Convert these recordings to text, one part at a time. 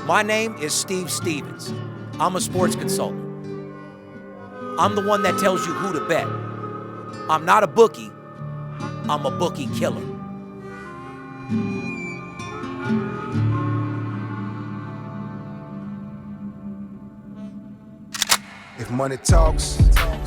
My name is Steve Stevens. I'm a sports consultant. I'm the one that tells you who to bet. I'm not a bookie. I'm a bookie killer. If money talks,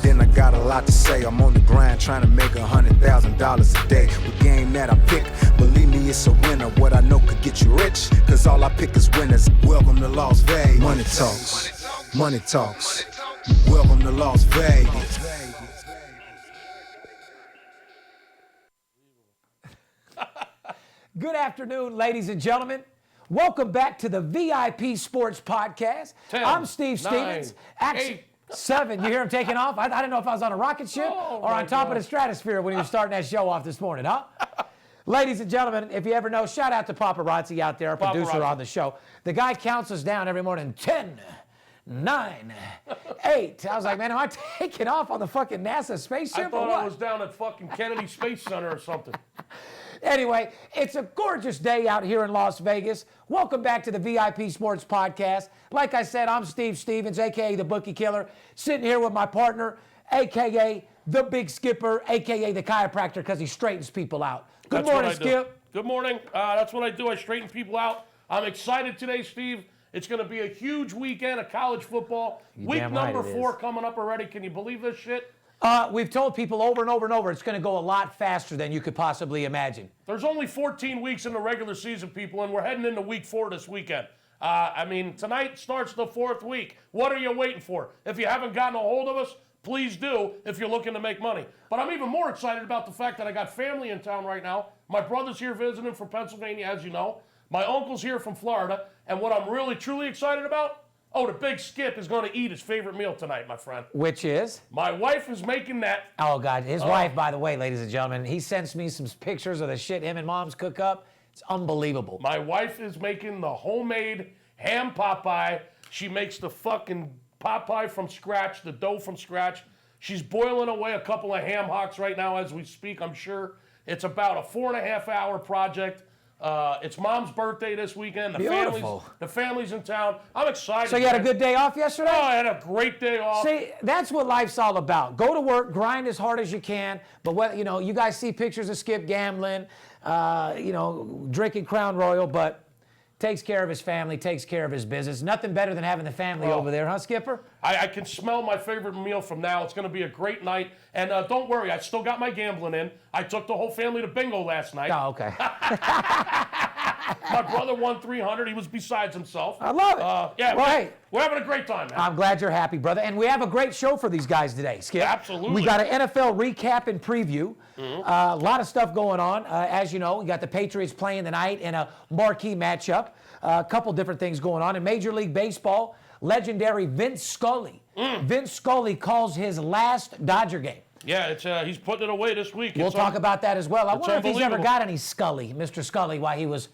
then I got a lot to say. I'm on the grind trying to make $100,000 a day. With game that I pick, believe me, it's a winner. What I know could get you rich, cause all I pick is winners. Welcome to Las Vegas. Money talks, money talks. Welcome to Las Vegas. Good afternoon, ladies and gentlemen. Welcome back to the VIP Sports Podcast. 10, I'm Steve 9, Stevens. Action 8. 7. You hear him taking off? I didn't know if I was on a rocket ship or on top of the stratosphere when he was starting that show off this morning, huh? Ladies and gentlemen, if you ever know, shout out to Paparazzi out there, our producer on the show. The guy counts us down every morning. 10, 9, 8. I was like, man, am I taking off on the fucking NASA spaceship I thought or what? I was down at fucking Kennedy Space Center or something. Anyway, it's a gorgeous day out here in Las Vegas. Welcome back to the VIP Sports Podcast. Like I said, I'm Steve Stevens, a.k.a. the Bookie Killer, sitting here with my partner, a.k.a. the Big Skipper, a.k.a. the chiropractor, because he straightens people out. Good morning, Skip. Good morning. That's what I do. I straighten people out. I'm excited today, Steve. It's going to be a huge weekend of college football. Week number 4 coming up already. Can you believe this shit? We've told people over and over and over it's going to go a lot faster than you could possibly imagine. There's only 14 weeks in the regular season, people, and we're heading into week 4 this weekend. I mean, tonight starts the 4th week. What are you waiting for? If you haven't gotten a hold of us, please do if you're looking to make money. But I'm even more excited about the fact that I got family in town right now. My brother's here visiting from Pennsylvania, as you know. My uncle's here from Florida. And what I'm really, truly excited about, the Big Skip is going to eat his favorite meal tonight, my friend. Which is? My wife is making that. Oh, God. His wife, by the way, ladies and gentlemen, he sends me some pictures of the shit him and Mom's cook up. It's unbelievable. My wife is making the homemade ham pot pie. She makes the fucking pot pie from scratch, the dough from scratch. She's boiling away a couple of ham hocks right now as we speak, I'm sure. It's about a 4.5-hour project. It's Mom's birthday this weekend. The family's in town. I'm excited. So you had a good day off yesterday? Oh, I had a great day off. See, that's what life's all about. Go to work, grind as hard as you can. But what you guys see pictures of Skip gambling, drinking Crown Royal, but takes care of his family, takes care of his business. Nothing better than having the family over there, huh, Skipper? I can smell my favorite meal from now. It's going to be a great night. And don't worry, I still got my gambling in. I took the whole family to bingo last night. Oh, okay. My brother won 300. He was besides himself. I love it. Hey, we're having a great time, man. I'm glad you're happy, brother. And we have a great show for these guys today, Skip. Absolutely. We got an NFL recap and preview. A lot of stuff going on. As you know, we got the Patriots playing tonight in a marquee matchup. A couple different things going on. In Major League Baseball, legendary Vince Scully. Vince Scully calls his last Dodger game. Yeah, he's putting it away this week. We'll talk about that as well. I wonder if he's ever unbelievable. got any Scully, Mr. Scully, while he was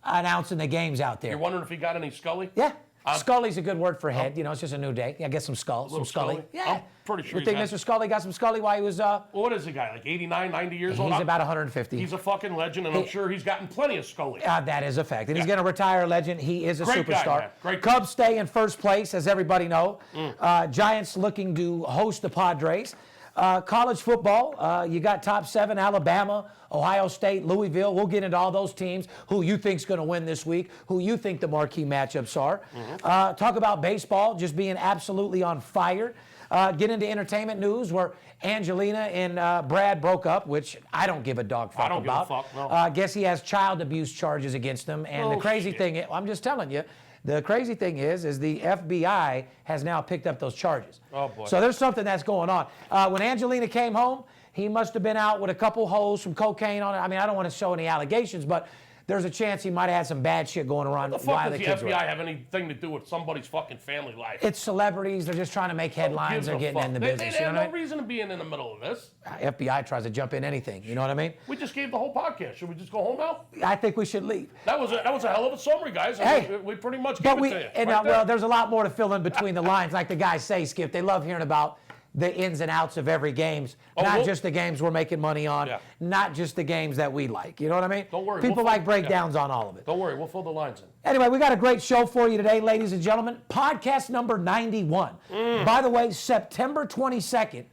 announcing the games out there. You're wondering if he got any Scully? Yeah. Scully's a good word for head. It's just a new day. Yeah, get some Scully. Scully? Yeah. I'm pretty sure You think Mr. Scully got some Scully while he was... what is the guy, like 89, 90 years old? He's about 150. He's a fucking legend, and I'm sure he's gotten plenty of Scully. That is a fact. And he's going to retire a legend. He is a Great superstar. guy, man. Great guy. Cubs stay in first place, as everybody know. Giants looking to host the Padres. College football, you got top 7, Alabama, Ohio State, Louisville. We'll get into all those teams, who you think's going to win this week, who you think the marquee matchups are. Talk about baseball, just being absolutely on fire. Get into entertainment news where Angelina and Brad broke up, which I don't give a dog fuck about. I don't give a fuck, no. I guess he has child abuse charges against him. And the crazy thing, I'm just telling you, the crazy thing is the FBI has now picked up those charges. Oh, boy. So there's something that's going on. When Angelina came home, he must have been out with a couple hoes, some cocaine on it. I mean, I don't want to show any allegations, but there's a chance he might have had some bad shit going around. What the fuck does the FBI have anything to do with somebody's fucking family life? It's celebrities. They're just trying to make headlines. They're getting in the business. They have no reason to be in the middle of this. FBI tries to jump in anything. You know what I mean? We just gave the whole podcast. Should we just go home now? I think we should leave. That was a hell of a summary, guys. Hey, we pretty much gave it to you. And, well, there's a lot more to fill in between the lines. Like the guys say, Skip, they love hearing about the ins and outs of every games, not just the games we're making money on, not just the games that we like. You know what I mean? Don't worry. People like breakdowns on all of it. Don't worry. We'll fill the lines in. Anyway, we got a great show for you today, ladies and gentlemen. Podcast number 91. By the way, September 22nd,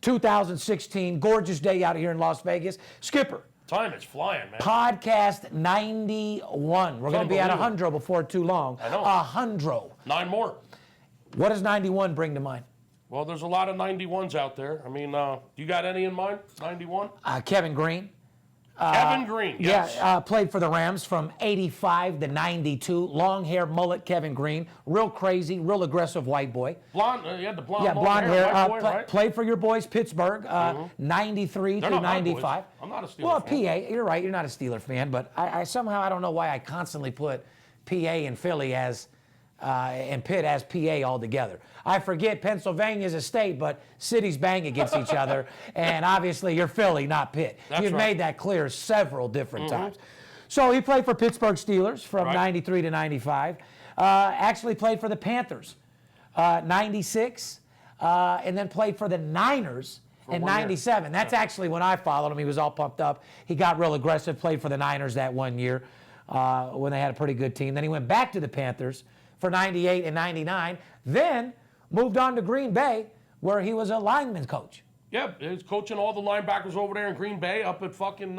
2016. Gorgeous day out here in Las Vegas. Skipper. Time is flying, man. Podcast 91. We're going to be at 100 before too long. I know. 100. 9 more. What does 91 bring to mind? Well, there's a lot of 91s out there. I mean, you got any in mind? 91? Kevin Green. Kevin Green, yes. Yeah, played for the Rams from 85 to 92. Long hair, mullet, Kevin Green. Real crazy, real aggressive white boy. Blonde, he had the blonde, yeah, blonde hair. white boy, right? Played for your boys, Pittsburgh, 93 They're to not my 95. boys. I'm not a Steeler Well, fan. PA, you're right, you're not a Steeler fan, but I somehow, I don't know why I constantly put PA and Philly as, and Pitt as PA altogether. I forget Pennsylvania's a state, but cities bang against each other, and obviously you're Philly, not Pitt. That's You've right. made that clear several different times. So he played for Pittsburgh Steelers from 93 to 95. Actually played for the Panthers 96, and then played for the Niners in 97. That's actually when I followed him. He was all pumped up. He got real aggressive, played for the Niners that one year when they had a pretty good team. Then he went back to the Panthers for 98 and 99, then moved on to Green Bay, where he was a lineman coach. Yeah, he's coaching all the linebackers over there in Green Bay up at fucking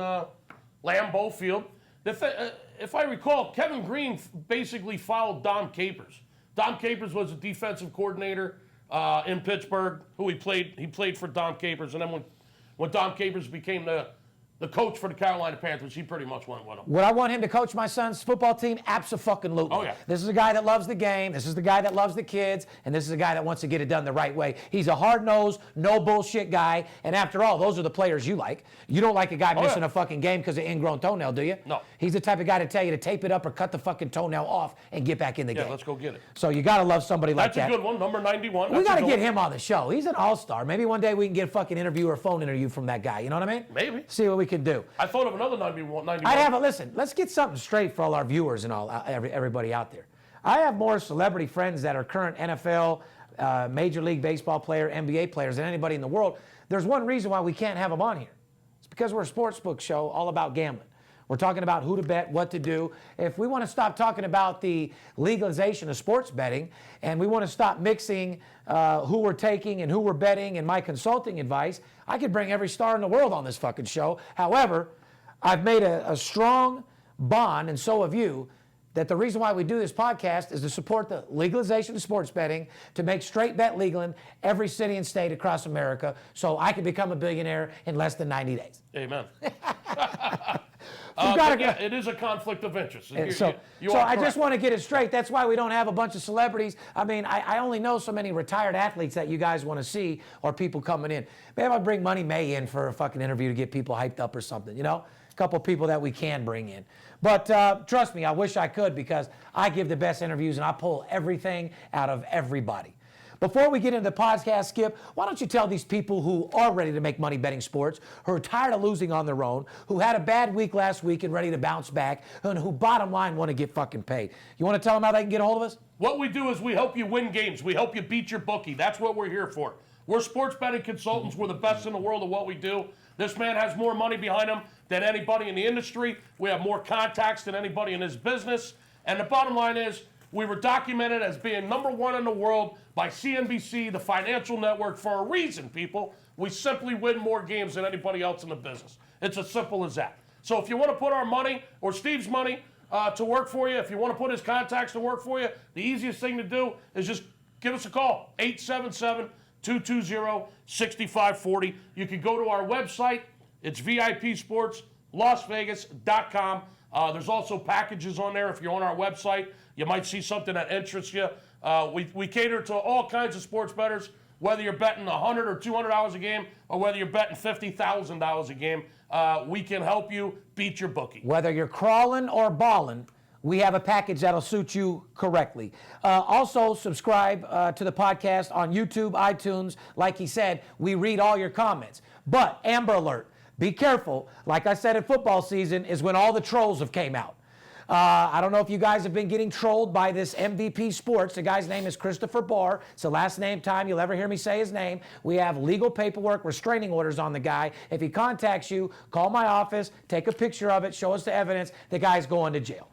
Lambeau Field. If I recall, Kevin Green basically followed Dom Capers. Dom Capers was a defensive coordinator in Pittsburgh, who he played for Dom Capers, and then when Dom Capers became the coach for the Carolina Panthers, he pretty much went with him. Would I want him to coach my son's football team? Abso-fucking-lutely. Oh, yeah. This is a guy that loves the game. This is the guy that loves the kids. And this is a guy that wants to get it done the right way. He's a hard-nosed, no-bullshit guy. And after all, those are the players you like. You don't like a guy missing a fucking game because of ingrown toenail, do you? No. He's the type of guy to tell you to tape it up or cut the fucking toenail off and get back in the game. Yeah, let's go get it. So you got to love somebody like that. That's a good one, number 91. We got to get him on the show. He's an all-star. Maybe one day we can get a fucking interview or a phone interview from that guy. You know what I mean? Maybe. See what we can do. I thought of another 91. I'd have a listen. Let's get something straight for all our viewers and all everybody out there. I have more celebrity friends that are current NFL, Major League Baseball player, NBA players than anybody in the world. There's one reason why we can't have them on here. It's because we're a sportsbook show all about gambling. We're talking about who to bet, what to do. If we want to stop talking about the legalization of sports betting and we want to stop mixing who we're taking and who we're betting and my consulting advice, I could bring every star in the world on this fucking show. However, I've made a strong bond, and so have you, that the reason why we do this podcast is to support the legalization of sports betting, to make straight bet legal in every city and state across America so I can become a billionaire in less than 90 days. Amen. Yeah, it is a conflict of interest. So I just want to get it straight. That's why we don't have a bunch of celebrities. I mean, I only know so many retired athletes that you guys want to see or people coming in. Maybe I'll bring Money May in for a fucking interview to get people hyped up or something, you know? A couple people that we can bring in. But trust me, I wish I could because I give the best interviews and I pull everything out of everybody. Before we get into the podcast, Skip, why don't you tell these people who are ready to make money betting sports, who are tired of losing on their own, who had a bad week last week and ready to bounce back, and who bottom line want to get fucking paid. You want to tell them how they can get a hold of us? What we do is we help you win games. We help you beat your bookie. That's what we're here for. We're sports betting consultants. We're the best in the world at what we do. This man has more money behind him than anybody in the industry. We have more contacts than anybody in his business. And the bottom line is, we were documented as being #1 in the world by CNBC, the financial network, for a reason, people. We simply win more games than anybody else in the business. It's as simple as that. So if you want to put our money or Steve's money to work for you, if you want to put his contacts to work for you, the easiest thing to do is just give us a call, 877-220-6540. You can go to our website. It's VIPSportsLasVegas.com. There's also packages on there. If you're on our website, you might see something that interests you. We cater to all kinds of sports bettors, whether you're betting $100 or $200 a game or whether you're betting $50,000 a game. We can help you beat your bookie. Whether you're crawling or balling, we have a package that'll suit you correctly. Also, subscribe to the podcast on YouTube, iTunes. Like he said, we read all your comments. But, Amber Alert, be careful. Like I said in football season is when all the trolls have came out. I don't know if you guys have been getting trolled by this MVP Sports. The guy's name is Christopher Barr. It's the last name time you'll ever hear me say his name. We have legal paperwork, restraining orders on the guy. If he contacts you, call my office, take a picture of it, show us the evidence. The guy's going to jail.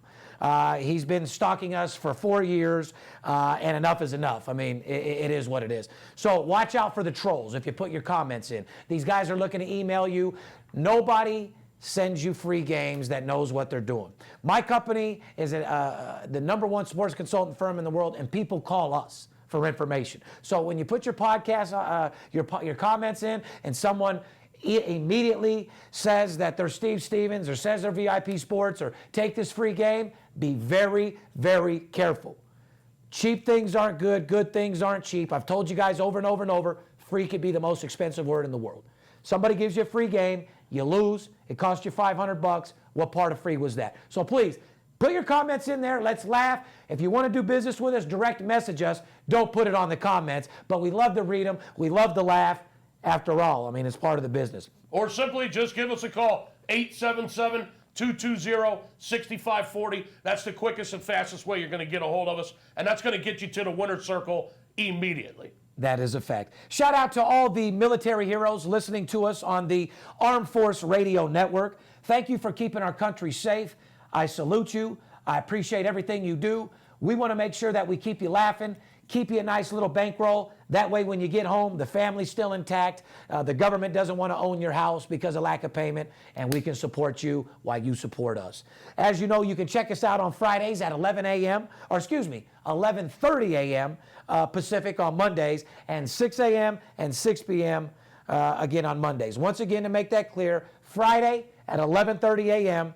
He's been stalking us for 4 years, and enough is enough. I mean, it is what it is. So watch out for the trolls if you put your comments in. These guys are looking to email you. Nobody sends you free games that knows what they're doing. My company is the #1 sports consultant firm in the world, and people call us for information. So when you put your podcast, your comments in, and someone immediately says that they're Steve Stevens or says they're VIP Sports or take this free game, be very, very careful. Cheap things aren't good. Good things aren't cheap. I've told you guys over and over and over, free could be the most expensive word in the world. Somebody gives you a free game, you lose, it cost you $500. What part of free was that? So please, put your comments in there. Let's laugh. If you want to do business with us, direct message us. Don't put it on the comments. But we love to read them. We love to laugh. After all, I mean, it's part of the business. Or simply just give us a call, 877-220-6540. That's the quickest and fastest way you're going to get a hold of us, and that's going to get you to the winner's circle immediately. That is a fact. Shout out to all the military heroes listening to us on the Armed Force Radio Network. Thank you for keeping our country safe. I salute you. I appreciate everything you do. We want to make sure that we keep you laughing, keep you a nice little bankroll. That way, when you get home, the family's still intact. The government doesn't want to own your house because of lack of payment, and we can support you while you support us. As you know, you can check us out on Fridays at 11:30 a.m. Pacific on Mondays, and 6 a.m. and 6 p.m. Again on Mondays. Once again, to make that clear, Friday at 11:30 a.m.,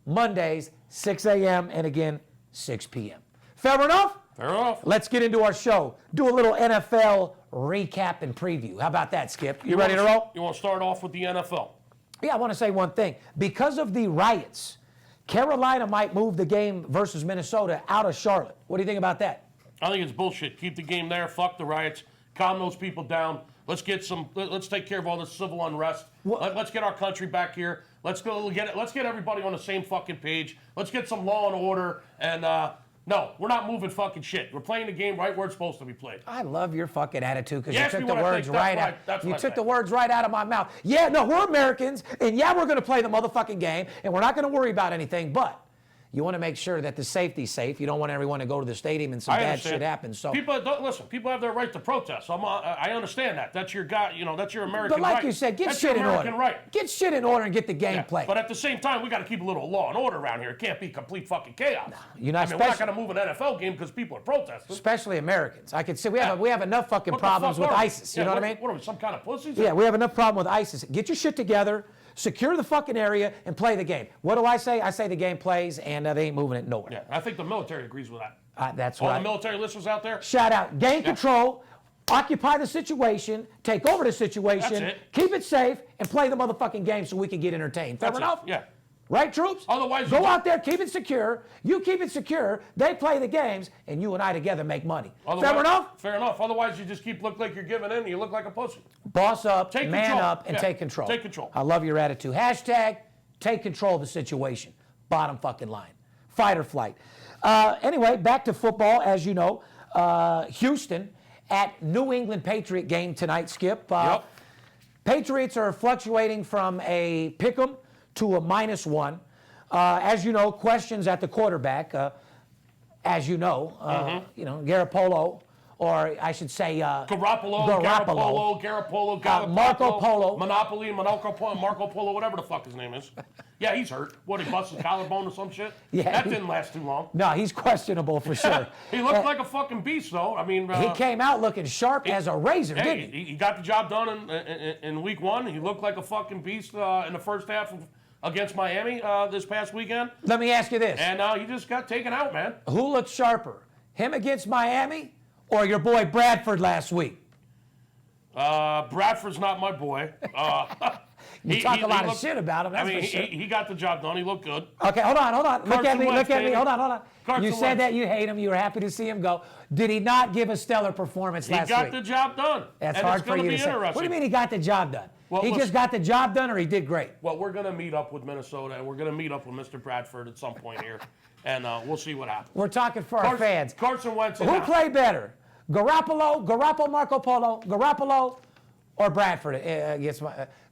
Mondays, 6 a.m., and again, 6 p.m. Fair enough? Fair enough. Let's get into our show. Do a little NFL recap and preview. How about that, Skip? You ready to roll? You want to start off with the NFL? Yeah, I want to say one thing. Because of the riots, Carolina might move the game versus Minnesota out of Charlotte. What do you think about that? I think it's bullshit. Keep the game there. Fuck the riots. Calm those people down. Let's take care of all this civil unrest. Let's get our country back here. Let's get everybody on the same fucking page. Let's get some law and order. And no, we're not moving fucking shit. We're playing the game right where it's supposed to be played. I love your fucking attitude because you Yes, took we the wanna words think right that's out. that's You what I took the think. words right out of my mouth. Yeah, no, we're Americans, and yeah, we're going to play the motherfucking game, and we're not going to worry about anything. But you want to make sure that the safety's safe. You don't want everyone to go to the stadium and some bad shit happens. So people don't listen. People have their right to protest. So I understand that. That's your guy. You know, that's your American But like right. you said, get that's shit your in American order. Right. Get shit in order and get the game played. But at the same time, we got to keep a little law and order around here. It can't be complete fucking chaos. you're not we're not going to move an NFL game because people are protesting. Especially Americans. I could say we have enough fucking What the problems fuck with are we? ISIS. You know what I mean? What are we, some kind of pussies? Yeah, we have enough problem with ISIS. Get your shit together, secure the fucking area, and play the game. What do I say? I say the game plays, and they ain't moving it nowhere. Yeah, I think the military agrees with that. That's All what the military listeners out there, Shout out. Gain control, occupy the situation, take over the situation, That's it. keep it safe, and play the motherfucking game so we can get entertained. Fair That's it. enough? Yeah. Right, troops? Otherwise, go you- out there, keep it secure. You keep it secure. They play the games, and you and I together make money. Fair enough? Fair enough. Otherwise, you just look like you're giving in and you look like a pussy. Boss up, Take man control. up, and Yeah. take control. Take control. I love your attitude. Hashtag take control of the situation. Bottom fucking line. Fight or flight. Anyway, back to football. As you know, Houston at New England Patriot game tonight, Skip. Yep. Patriots are fluctuating from a pick'em to a -1. As you know, questions at the quarterback. As you know, Garoppolo, or I should say, Garoppolo, Marco Polo. Marco Polo, whatever the fuck his name is. Yeah, he's hurt. What, he busted his collarbone or some shit? Yeah, That didn't last too long. No, he's questionable for sure. He looked like a fucking beast, though. I mean, He came out looking sharp as a razor, hey, didn't he? he got the job done in week 1. He looked like a fucking beast in the first half against Miami this past weekend. Let me ask you this. And he just got taken out, man. Who looked sharper, him against Miami or your boy Bradford last week? Bradford's not my boy. You talk a lot of shit about him, that's I mean, for sure. he got the job done. He looked good. Okay, hold on. Look at me. Wentz, baby. Hold on. Carson You said Wentz. that you hate him. You were happy to see him go. Did he not give a stellar performance He last got week? the job done. That's and hard it's for gonna you be to say. interesting. What do you mean he got the job done? Well, he listen. just got the job done or he did great? Well, we're going to meet up with Minnesota, and we're going to meet up with Mr. Bradford at some point here. and we'll see what happens. We're talking for our fans. Carson Wentz. Who played better? Garoppolo, Marco Polo, Garoppolo, or Bradford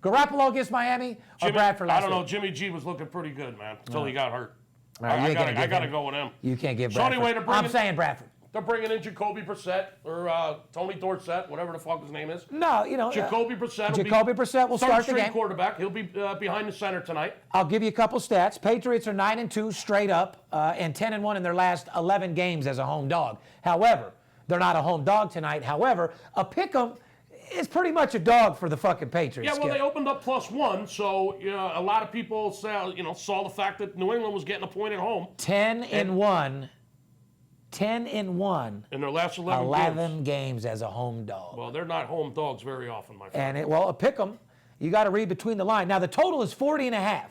Garoppolo against Miami, or Bradford last I don't know. week? Jimmy G was looking pretty good, man, until he got hurt. Right, I got to go with him. You can't give So Bradford. anyway, I'm saying Bradford. They're bringing in Jacoby Brissett or Tony Dorsett, whatever the fuck his name is. No, Jacoby Brissett. Jacoby Brissett will start the game. Quarterback. He'll be behind the center tonight. I'll give you a couple stats. Patriots are 9-2 straight up, and 10-1 in their last 11 games as a home dog. However, they're not a home dog tonight. However, a pick'em is pretty much a dog for the fucking Patriots. Yeah, well, they opened up +1, so a lot of people saw the fact that New England was getting a point at home. 10-1. 10-1 in their last 11 games as a home dog. Well, they're not home dogs very often, my friend. And a pick'em, you got to read between the line. Now the total is 40.5.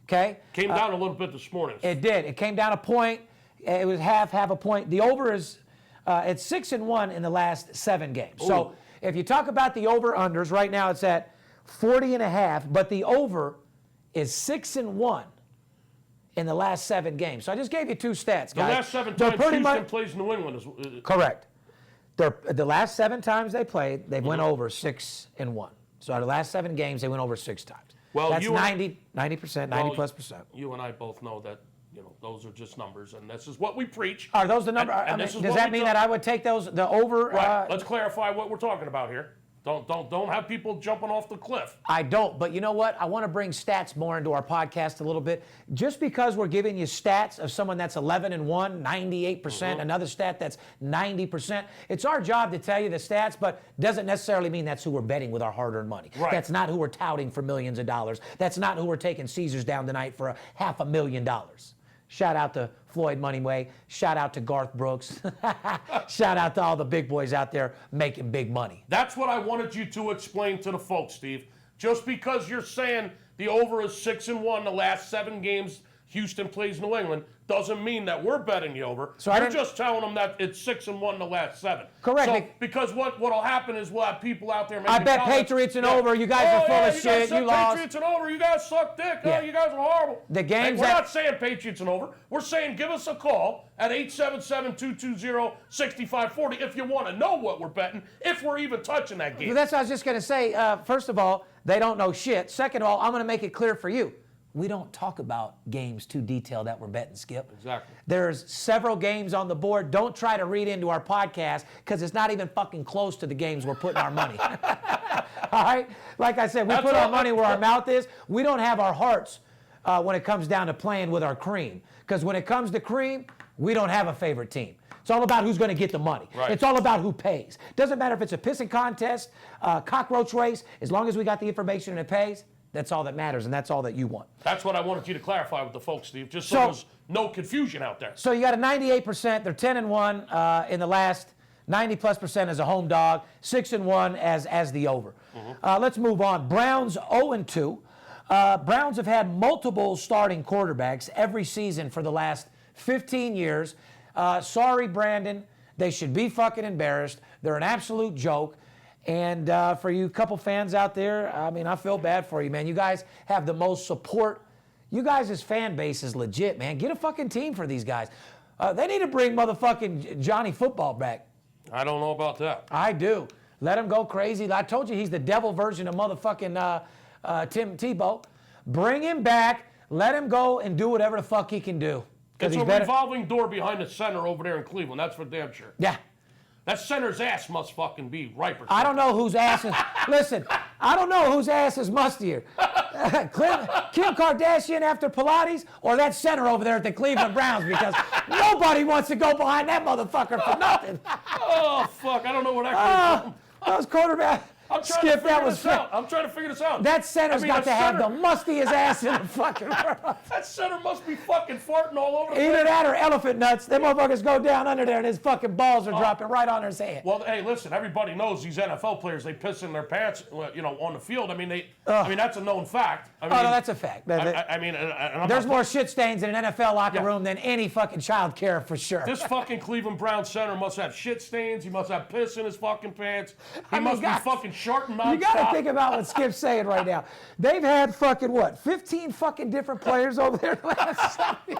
Okay. Came down a little bit this morning. It did. It came down a point. It was half a point. The over is it's 6-1 in the last 7 games. Ooh. So if you talk about the over/unders right now, it's at 40.5, but the over is 6-1. In the last 7 games. So I just gave you 2 stats, guys. The last 7 times Houston plays New England is correct. The last 7 times they played, they went over 6-1. So out of the last 7 games, they went over 6 times. Well, that's 90%, 90+%. You and I both know that those are just numbers, and this is what we preach. Are those the numbers? Does that mean that I would take the over? Right. Let's clarify what we're talking about here. Don't have people jumping off the cliff. I don't, but you know what? I want to bring stats more into our podcast a little bit. Just because we're giving you stats of someone that's 11-1, 98%, another stat that's 90%, it's our job to tell you the stats, but doesn't necessarily mean that's who we're betting with our hard-earned money. Right. That's not who we're touting for millions of dollars. That's not who we're taking Caesars down tonight for $500,000. Shout out to Floyd Moneyway. Shout out to Garth Brooks. Shout out to all the big boys out there making big money. That's what I wanted you to explain to the folks, Steve. Just because you're saying the over is 6-1 the last 7 games Houston plays New England doesn't mean that we're betting the over. So you're just telling them that it's 6-1 the last 7. Correct. So, because what'll happen is we'll have people out there making I bet comments. Patriots and over. You guys are full of shit. You lost. Patriots and over. You guys suck dick. Yeah. Oh, you guys are horrible. The games we're not saying Patriots and over. We're saying give us a call at 877-220-6540 if you want to know what we're betting, if we're even touching that game. Well, that's what I was just going to say. First of all, they don't know shit. Second of all, I'm going to make it clear for you. We don't talk about games too detailed that we're betting, Skip. Exactly. There's several games on the board. Don't try to read into our podcast because it's not even fucking close to the games we're putting our money. All right? Like I said, we put our money where our mouth is. We don't have our hearts when it comes down to playing with our cream. Because when it comes to cream, we don't have a favorite team. It's all about who's going to get the money. Right. It's all about who pays. Doesn't matter if it's a pissing contest, cockroach race, as long as we got the information and it pays, that's all that matters, and that's all that you want. That's what I wanted you to clarify with the folks, Steve, just so there's no confusion out there. So you got a 98%. They're 10-1 in the last 90+% as a home dog, 6-1 as the over. Let's move on. Browns 0-2. Browns have had multiple starting quarterbacks every season for the last 15 years. Sorry, Brandon. They should be fucking embarrassed. They're an absolute joke. And for you couple fans out there, I mean, I feel bad for you, man. You guys have the most support. You guys' fan base is legit, man. Get a fucking team for these guys. They need to bring motherfucking Johnny Football back. I don't know about that. I do. Let him go crazy. I told you he's the devil version of motherfucking Tim Tebow. Bring him back. Let him go and do whatever the fuck he can do. It's a revolving door behind the center over there in Cleveland. That's for damn sure. Yeah. That center's ass must fucking be riper. I don't know whose ass is. Listen, I don't know whose ass is mustier. Kim Kardashian after Pilates or that center over there at the Cleveland Browns, because nobody wants to go behind that motherfucker for nothing. Oh, fuck. I don't know where that came from. Those quarterbacks. Skip, that was out. I'm trying to figure this out. That center's got to have the mustiest ass in the fucking world. That center must be fucking farting all over the place. Either that or elephant nuts. Them motherfuckers go down under there and his fucking balls are dropping right on his head. Well, hey, listen, everybody knows these NFL players, they piss in their pants, on the field. I mean, that's a known fact. I mean, no, that's a fact. There's more shit stains in an NFL locker room than any fucking child care for sure. This fucking Cleveland Brown center must have shit stains. He must have piss in his fucking pants. He must be fucking short and nonstop. You got to think about what Skip's saying right now. They've had fucking 15 fucking different players over there the last 7 years.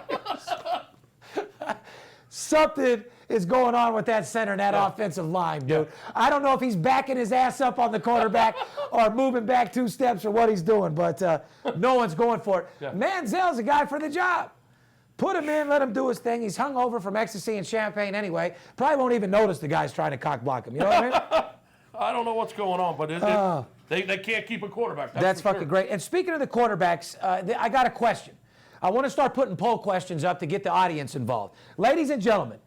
something is going on with that center and that offensive line, dude. I don't know if he's backing his ass up on the quarterback or moving back 2 steps or what he's doing, but no one's going for it. Yeah. Manziel's a guy for the job. Put him in, let him do his thing. He's hung over from ecstasy and champagne anyway. Probably won't even notice the guy's trying to cock block him. You know what I mean? I don't know what's going on, but they can't keep a quarterback. That's for fucking sure. great. And speaking of the quarterbacks, I got a question. I want to start putting poll questions up to get the audience involved. Ladies and gentlemen,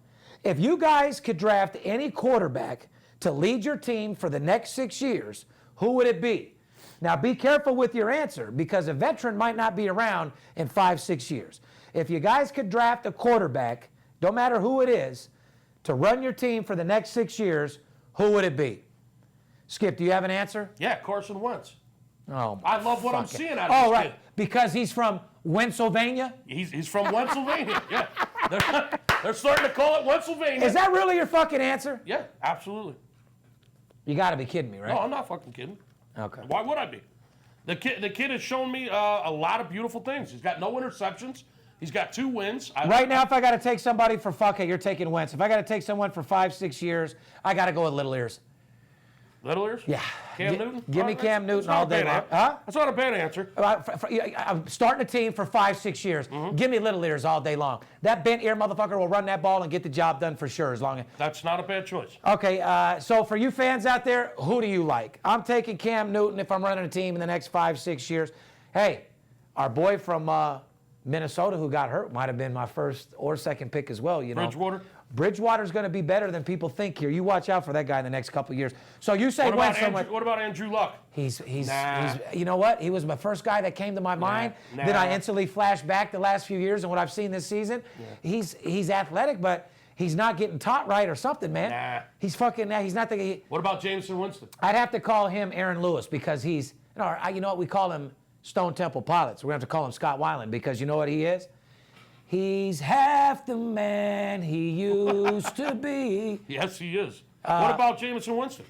if you guys could draft any quarterback to lead your team for the next 6 years, who would it be? Now, be careful with your answer because a veteran might not be around in 5-6 years. If you guys could draft a quarterback, don't matter who it is, to run your team for the next 6 years, who would it be? Skip, do you have an answer? Yeah, Carson Wentz. Oh, I love what I'm fuck it. seeing out of Oh, this right. kid. Because he's from Pennsylvania? He's from Pennsylvania. Yeah, they're starting to call it Pennsylvania. Is that really your fucking answer? Yeah, absolutely. You got to be kidding me, right? No, I'm not fucking kidding. Okay. Why would I be? The kid has shown me a lot of beautiful things. He's got no interceptions. He's got 2 wins. Right now, if I got to take somebody for fuck it, you're taking Wentz. If I got to take someone for 5-6 years, I got to go with Little Ears. Little Ears? Yeah. Cam Newton? Give me Cam Newton all day long. Huh? That's not a bad answer. I'm starting a team for 5-6 years. Give me Little Ears all day long. That bent ear motherfucker will run that ball and get the job done for sure as long as... That's not a bad choice. Okay, so for you fans out there, who do you like? I'm taking Cam Newton if I'm running a team in the next 5-6 years. Hey, our boy from Minnesota who got hurt might have been my first or second pick as well, you know. Bridgewater? Bridgewater's going to be better than people think here. You watch out for that guy in the next couple of years. So you say What Wentz. about Andrew Luck? He's Nah. you know what? He was my first guy that came to my mind. Nah. Then I instantly flashed back the last few years and what I've seen this season. Yeah. He's athletic, but he's not getting taught right or something, man. Nah. He's not the. What about Jameson Winston? I'd have to call him Aaron Lewis because he's. You know what? We call him Stone Temple Pilots. We're going to have to call him Scott Weiland because you know what he is? He's half the man he used to be. Yes, he is. What about Jameson Winston?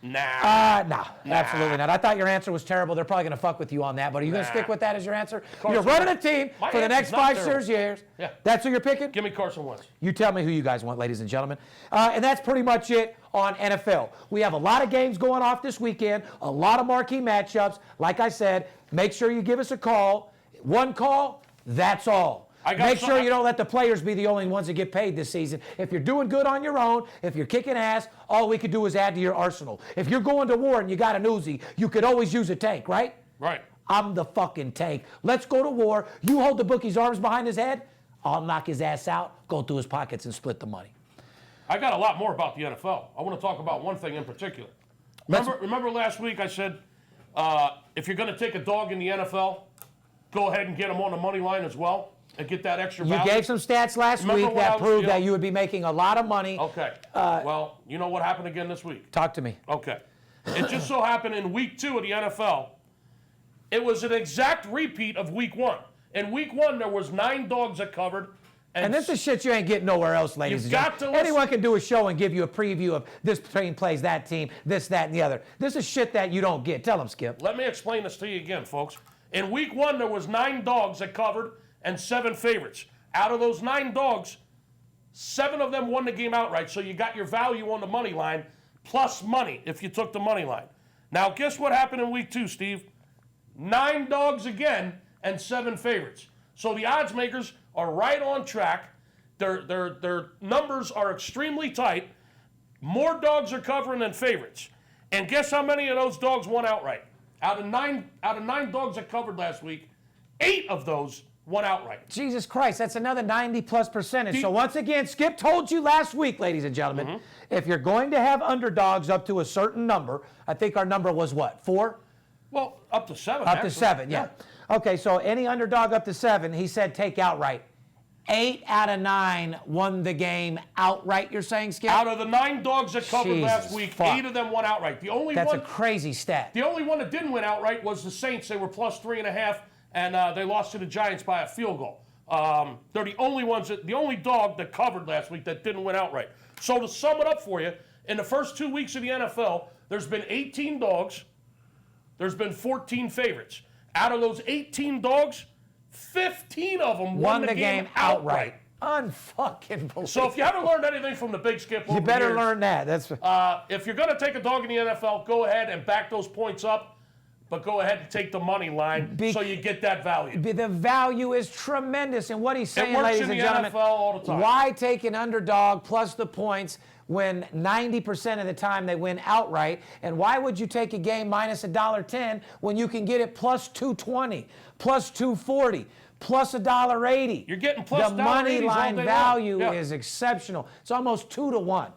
No, absolutely not. I thought your answer was terrible. They're probably going to fuck with you on that, but are you going to stick with that as your answer? You're running a team for the next 5 years. Yeah. That's who you're picking? Give me Carson Wentz. You tell me who you guys want, ladies and gentlemen. And that's pretty much it on NFL. We have a lot of games going off this weekend, a lot of marquee matchups. Like I said, make sure you give us a call. One call, that's all. Make sure you don't let the players be the only ones that get paid this season. If you're doing good on your own, if you're kicking ass, all we could do is add to your arsenal. If you're going to war and you got an Uzi, you could always use a tank, right? Right. I'm the fucking tank. Let's go to war. You hold the bookie's arms behind his head. I'll knock his ass out, go through his pockets, and split the money. I got a lot more about the NFL. I want to talk about one thing in particular. Remember last week I said, if you're going to take a dog in the NFL, go ahead and get him on the money line as well and get that extra value. You gave some stats last week that proved that you would be making a lot of money. Okay. Well, you know what happened again this week? Talk to me. Okay. It just so happened in week 2 of the NFL, it was an exact repeat of week 1. In week 1, there was 9 dogs that covered. And this is shit you ain't getting nowhere else, ladies and gentlemen. Anyone can do a show and give you a preview of this team plays that team, this, that, and the other. This is shit that you don't get. Tell them, Skip. Let me explain this to you again, folks. In week 1, there was 9 dogs that covered and 7 favorites. Out of those 9 dogs, 7 of them won the game outright, so you got your value on the money line plus money if you took the money line. Now, guess what happened in week 2, Steve? 9 dogs again and 7 favorites. So the odds makers are right on track. Their numbers are extremely tight. More dogs are covering than favorites. And guess how many of those dogs won outright? Out of nine dogs that covered last week, 8 of those won outright. Jesus Christ, that's another 90+%. So once again, Skip told you last week, ladies and gentlemen, if you're going to have underdogs up to a certain number, I think our number was what, 4? Well, up to 7. Up to 7, yeah. Okay, so any underdog up to 7, he said take outright. 8 out of 9 won the game outright, you're saying, Skip? Out of the 9 dogs that covered last week, fuck. 8 of them won outright. That's a crazy stat. The only one that didn't win outright was the Saints. They were plus 3.5, and they lost to the Giants by a field goal. They're the only dog that covered last week that didn't win outright. So to sum it up for you, in the first 2 weeks of the NFL, there's been 18 dogs. There's been 14 favorites. Out of those 18 dogs, 15 of them won the game outright. Unfucking believable. So if you haven't learned anything from the Big Skip over you better the years, learn that. That's if you're going to take a dog in the NFL, go ahead and back those points up, but go ahead and take the money line so you get that value. the value is tremendous. And what he's saying, works ladies in and the gentlemen, NFL all the time. why take an underdog plus the points when 90% of the time they win outright? And why would you take a game minus $1.10 when you can get it plus 220, plus 240? Plus $1.80. You're getting plus the money $1.80s line all day value long. Yeah. is exceptional. It's almost 2-to-1.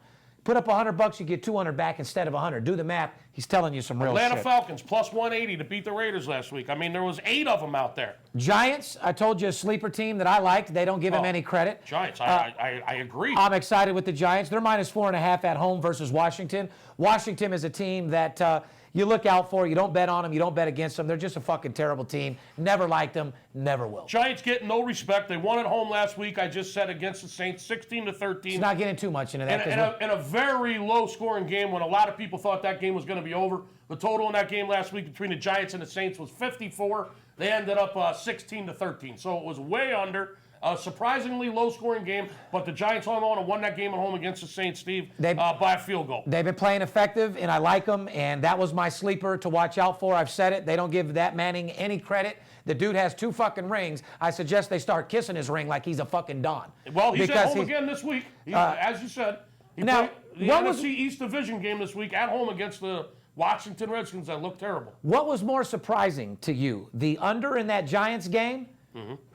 Put up $100, you get 200 back instead of 100. Do the math. He's telling you some real Atlanta shit. Falcons plus 180 to beat the Raiders last week. I mean, there was 8 of them out there. Giants, I told you a sleeper team that I liked. They don't give him any credit. Giants, I agree. I'm excited with the Giants. They're minus 4.5 at home versus Washington. Washington is a team that you look out for. You don't bet on them. You don't bet against them. They're just a fucking terrible team. Never liked them. Never will. Giants get no respect. They won at home last week. I just said against the Saints, 16-13. It's not getting too much into that. In a very low-scoring game when a lot of people thought that game was going to be over. The total in that game last week between the Giants and the Saints was 54. They ended up 16-13. So it was way under. A surprisingly low-scoring game, but the Giants hung on and won that game at home against the Saints, Steve, by a field goal. They've been playing effective, and I like them, and that was my sleeper to watch out for. I've said it. They don't give that Manning any credit. The dude has 2 fucking rings. I suggest they start kissing his ring like he's a fucking Don. Well, he's at home again this week. As you said, he now, played the NFC East Division game this week at home against the Washington Redskins that looked terrible. What was more surprising to you, the under in that Giants game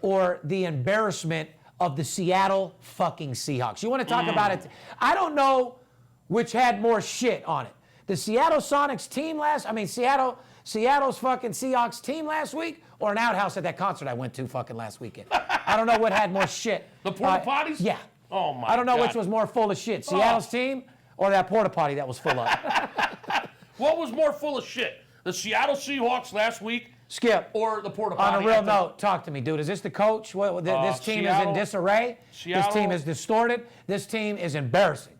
or the embarrassment of the Seattle fucking Seahawks? You want to talk about it? I don't know which had more shit on it. The Seattle Sonics team Seattle's fucking Seahawks team last week, or an outhouse at that concert I went to fucking last weekend. I don't know what had more shit. The porta potties? Yeah. Oh my God. I don't know which was more full of shit, Seattle's team or that porta potty that was full of. What was more full of shit? The Seattle Seahawks last week, Skip, or the porta potty? on a real note, talk to me, dude. Is this the coach? This team is in disarray. This team is distorted. This team is embarrassing.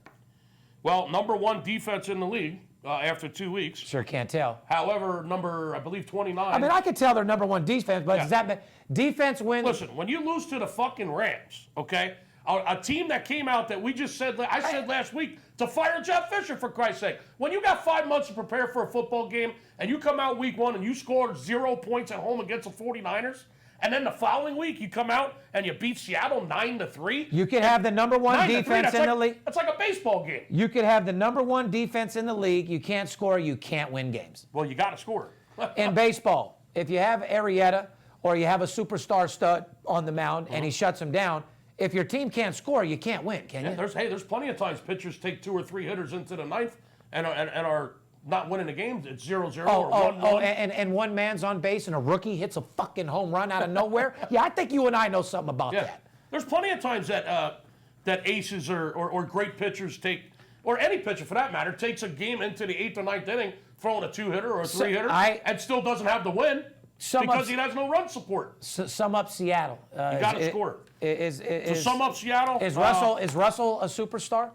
Well, number 1 defense in the league after 2 weeks. Sure can't tell. However, number, I believe, 29. I mean, I could tell they're number 1 defense, but does that mean defense wins? Listen, when you lose to the fucking Rams, okay, a team that came out that we just said, I said last week, to fire Jeff Fisher, for Christ's sake. When you got 5 months to prepare for a football game, and you come out week 1 and you scored 0 points at home against the 49ers, and then the following week you come out and you beat Seattle 9-3. You could have the number 1 defense in the league. That's like a baseball game. You could have the number 1 defense in the league. You can't score. You can't win games. Well, you got to score. In baseball, if you have Arrieta or you have a superstar stud on the mound and he shuts him down, if your team can't score, you can't win, can you? There's plenty of times pitchers take 2 or 3 hitters into the ninth and are not winning the game. It's 0-0 or 1-1. And one man's on base and a rookie hits a fucking home run out of nowhere. Yeah, I think you and I know something about that. There's plenty of times that aces or great pitchers take, or any pitcher for that matter, takes a game into the 8th or 9th inning, throwing a 2-hitter or a 3-hitter, and still doesn't have the win because he has no run support. Sum up Seattle. You got to score. So sum up Seattle. Is Russell a superstar?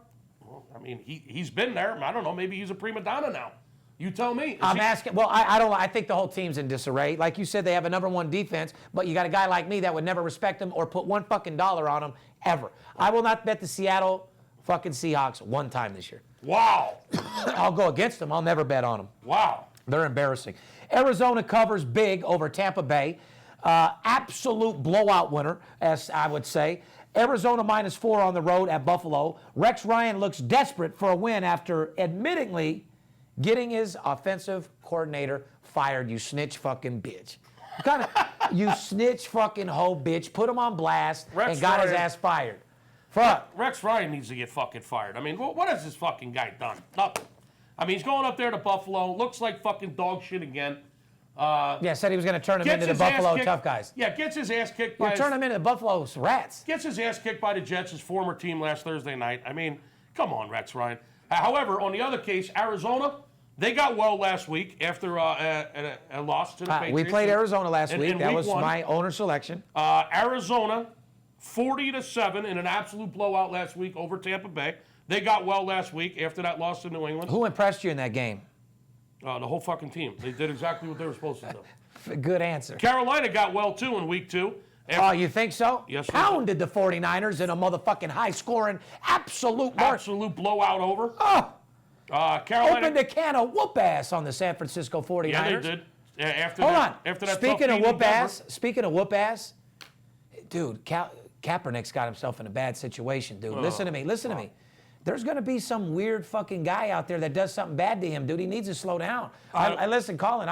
I mean, he's been there. I don't know. Maybe he's a prima donna now. You tell me. I'm asking. Well, I don't. I think the whole team's in disarray. Like you said, they have a number 1 defense, but you got a guy like me that would never respect him or put $1 fucking dollar on him ever. I will not bet the Seattle fucking Seahawks 1 time this year. Wow. I'll go against them. I'll never bet on them. Wow. They're embarrassing. Arizona covers big over Tampa Bay. Absolute blowout winner, as I would say. Arizona -4 on the road at Buffalo. Rex Ryan looks desperate for a win after admittingly getting his offensive coordinator fired. You snitch fucking bitch. You snitch fucking hoe bitch. Put him on blast and got his ass fired. Fuck. Rex Ryan needs to get fucking fired. I mean, what has this fucking guy done? Nothing. I mean, he's going up there to Buffalo. Looks like fucking dog shit again. Said he was going to turn him into the Buffalo tough guys. Yeah, gets his ass kicked by turn him into the Buffalo Rats. Gets his ass kicked by the Jets, his former team, last Thursday night. I mean, come on, Rex Ryan. However, on the other case, Arizona, they got well last week after a loss to the Patriots. We played Arizona last week. That was 1. my owner selection. Arizona, 40-7 in an absolute blowout last week over Tampa Bay. They got well last week after that loss to New England. Who impressed you in that game? The whole fucking team. They did exactly what they were supposed to do. Good answer. Carolina got well, too, in week 2. Oh, you think so? Yes, we Pounded the 49ers in a motherfucking high-scoring absolute blowout over. Oh, Carolina opened a can of whoop ass on the San Francisco 49ers. Yeah, they did. After Hold that, on. After that Speaking tough of beat in whoop Denver. ass, dude, Kaepernick's got himself in a bad situation, dude. Listen to me. There's going to be some weird fucking guy out there that does something bad to him, dude. He needs to slow down. I listen, Colin.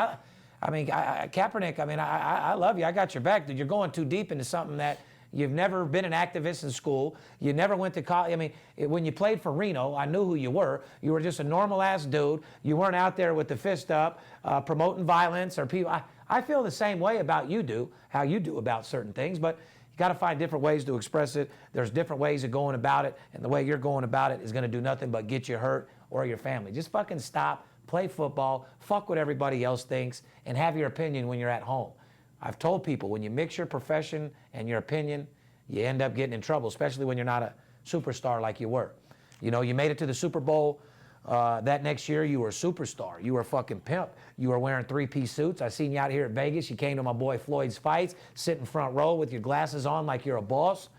Kaepernick. I love you. I got your back, dude. You're going too deep into something that you've never been an activist in school. You never went to college. When you played for Reno, I knew who you were. You were just a normal ass dude. You weren't out there with the fist up, promoting violence or people. I feel the same way about how you do about certain things, but you got to find different ways to express it. There's different ways of going about it, and the way you're going about it is going to do nothing but get you hurt or your family. Just fucking stop, play football, fuck what everybody else thinks, and have your opinion when you're at home. I've told people, when you mix your profession and your opinion, you end up getting in trouble, especially when you're not a superstar like you were. You know, you made it to the Super Bowl. That next year, you were a superstar. You were a fucking pimp. You were wearing three-piece suits. I seen you out here at Vegas. You came to my boy Floyd's fights, sitting front row with your glasses on like you're a boss.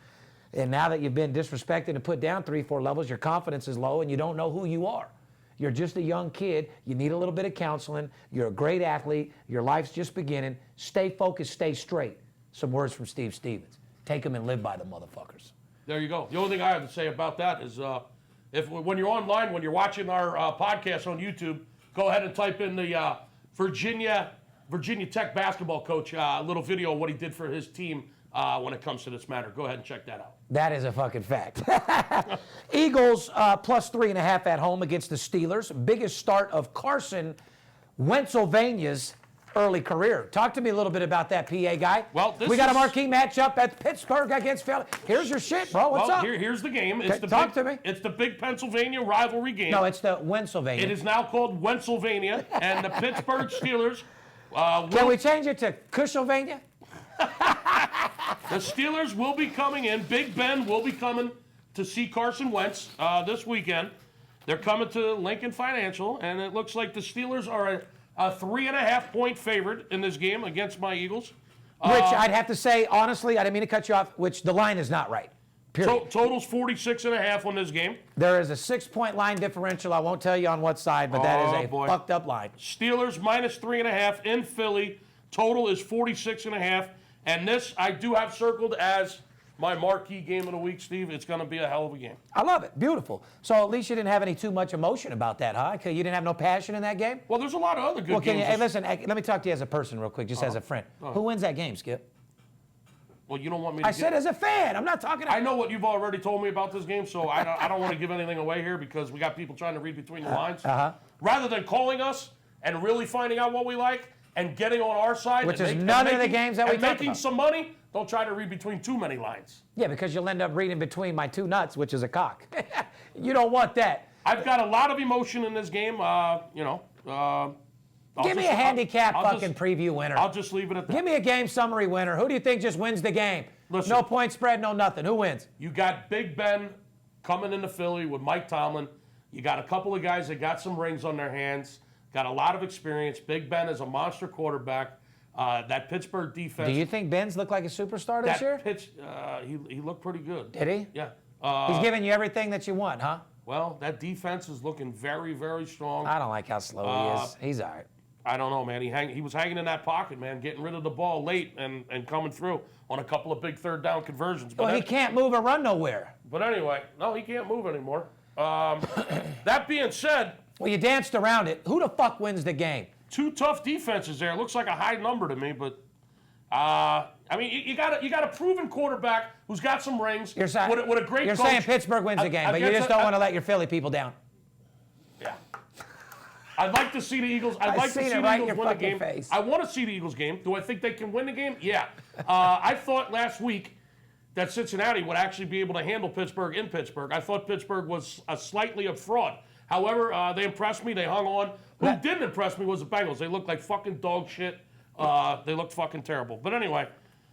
And now that you've been disrespected and put down 3-4 levels, your confidence is low and you don't know who you are. You're just a young kid. You need a little bit of counseling. You're a great athlete. Your life's just beginning. Stay focused, stay straight. Some words from Steve Stevens. Take them and live by them, motherfuckers. There you go. The only thing I have to say about that is when you're online, when you're watching our podcast on YouTube, go ahead and type in the Virginia Tech basketball coach little video of what he did for his team when it comes to this matter. Go ahead and check that out. That is a fucking fact. Eagles plus 3.5 at home against the Steelers. Biggest start of Carson Wentzylvania's early career. Talk to me a little bit about that, PA guy. Well, we got a marquee matchup at Pittsburgh against Philly. Here's your shit, bro. What's up? Here's the game. It's Talk to me. It's the big Pennsylvania rivalry game. No, it's the Wentzylvania. It is now called Wentzylvania, and the Pittsburgh Steelers. Can we change it to Cushylvania? The Steelers will be coming in. Big Ben will be coming to see Carson Wentz this weekend. They're coming to Lincoln Financial, and it looks like the Steelers are a 3.5-point favorite in this game against my Eagles. Which I'd have to say, honestly, I didn't mean to cut you off, which the line is not right. Period. Total's 46.5 on this game. There is a 6-point line differential. I won't tell you on what side, but that is a fucked up line. Steelers minus 3.5 in Philly. Total is 46.5. And this I do have circled as my marquee game of the week, Steve. It's going to be a hell of a game. I love it. Beautiful. So at least you didn't have any too much emotion about that, huh? You didn't have no passion in that game? Well, there's a lot of other good games. Hey, listen, let me talk to you as a person real quick, just as a friend. Who wins that game, Skip? Well, you don't want me to said as a fan. I'm not talking. I know what you've already told me about this game, so I don't want to give anything away here because we got people trying to read between the lines. Rather than calling us and really finding out what we like and getting on our side, which is none of the games that we talk about. Making some money, don't try to read between too many lines. Yeah, because you'll end up reading between my two nuts, which is a cock. You don't want that. I've got a lot of emotion in this game. Give me a handicap preview winner. I'll just leave it at that. Give me a game summary winner. Who do you think just wins the game? Listen, no point spread, no nothing. Who wins? You got Big Ben coming into Philly with Mike Tomlin. You got a couple of guys that got some rings on their hands, got a lot of experience. Big Ben is a monster quarterback. That Pittsburgh defense. Do you think Ben's looked like a superstar this year? He looked pretty good. Did he? Yeah. He's giving you everything that you want, huh? Well, that defense is looking very, very strong. I don't like how slow he is. He's all right. I don't know, man. He was hanging in that pocket, man, getting rid of the ball late and coming through on a couple of big third down conversions. But he can't move or run nowhere. But anyway, no, he can't move anymore. That being said. Well, you danced around it. Who the fuck wins the game? Two tough defenses there. It looks like a high number to me, but you got a proven quarterback who's got some rings. You're saying, with a great you're coach. saying Pittsburgh wins the game, but you just don't want to let your Philly people down. Yeah. I'd like to see the Eagles. I'd like to see the Eagles win the game. Face. I want to see the Eagles game. Do I think they can win the game? Yeah. I thought last week that Cincinnati would actually be able to handle Pittsburgh in Pittsburgh. I thought Pittsburgh was slightly a fraud. However, they impressed me. They hung on. Who didn't impress me was the Bengals. They looked like fucking dog shit. They looked fucking terrible. But anyway,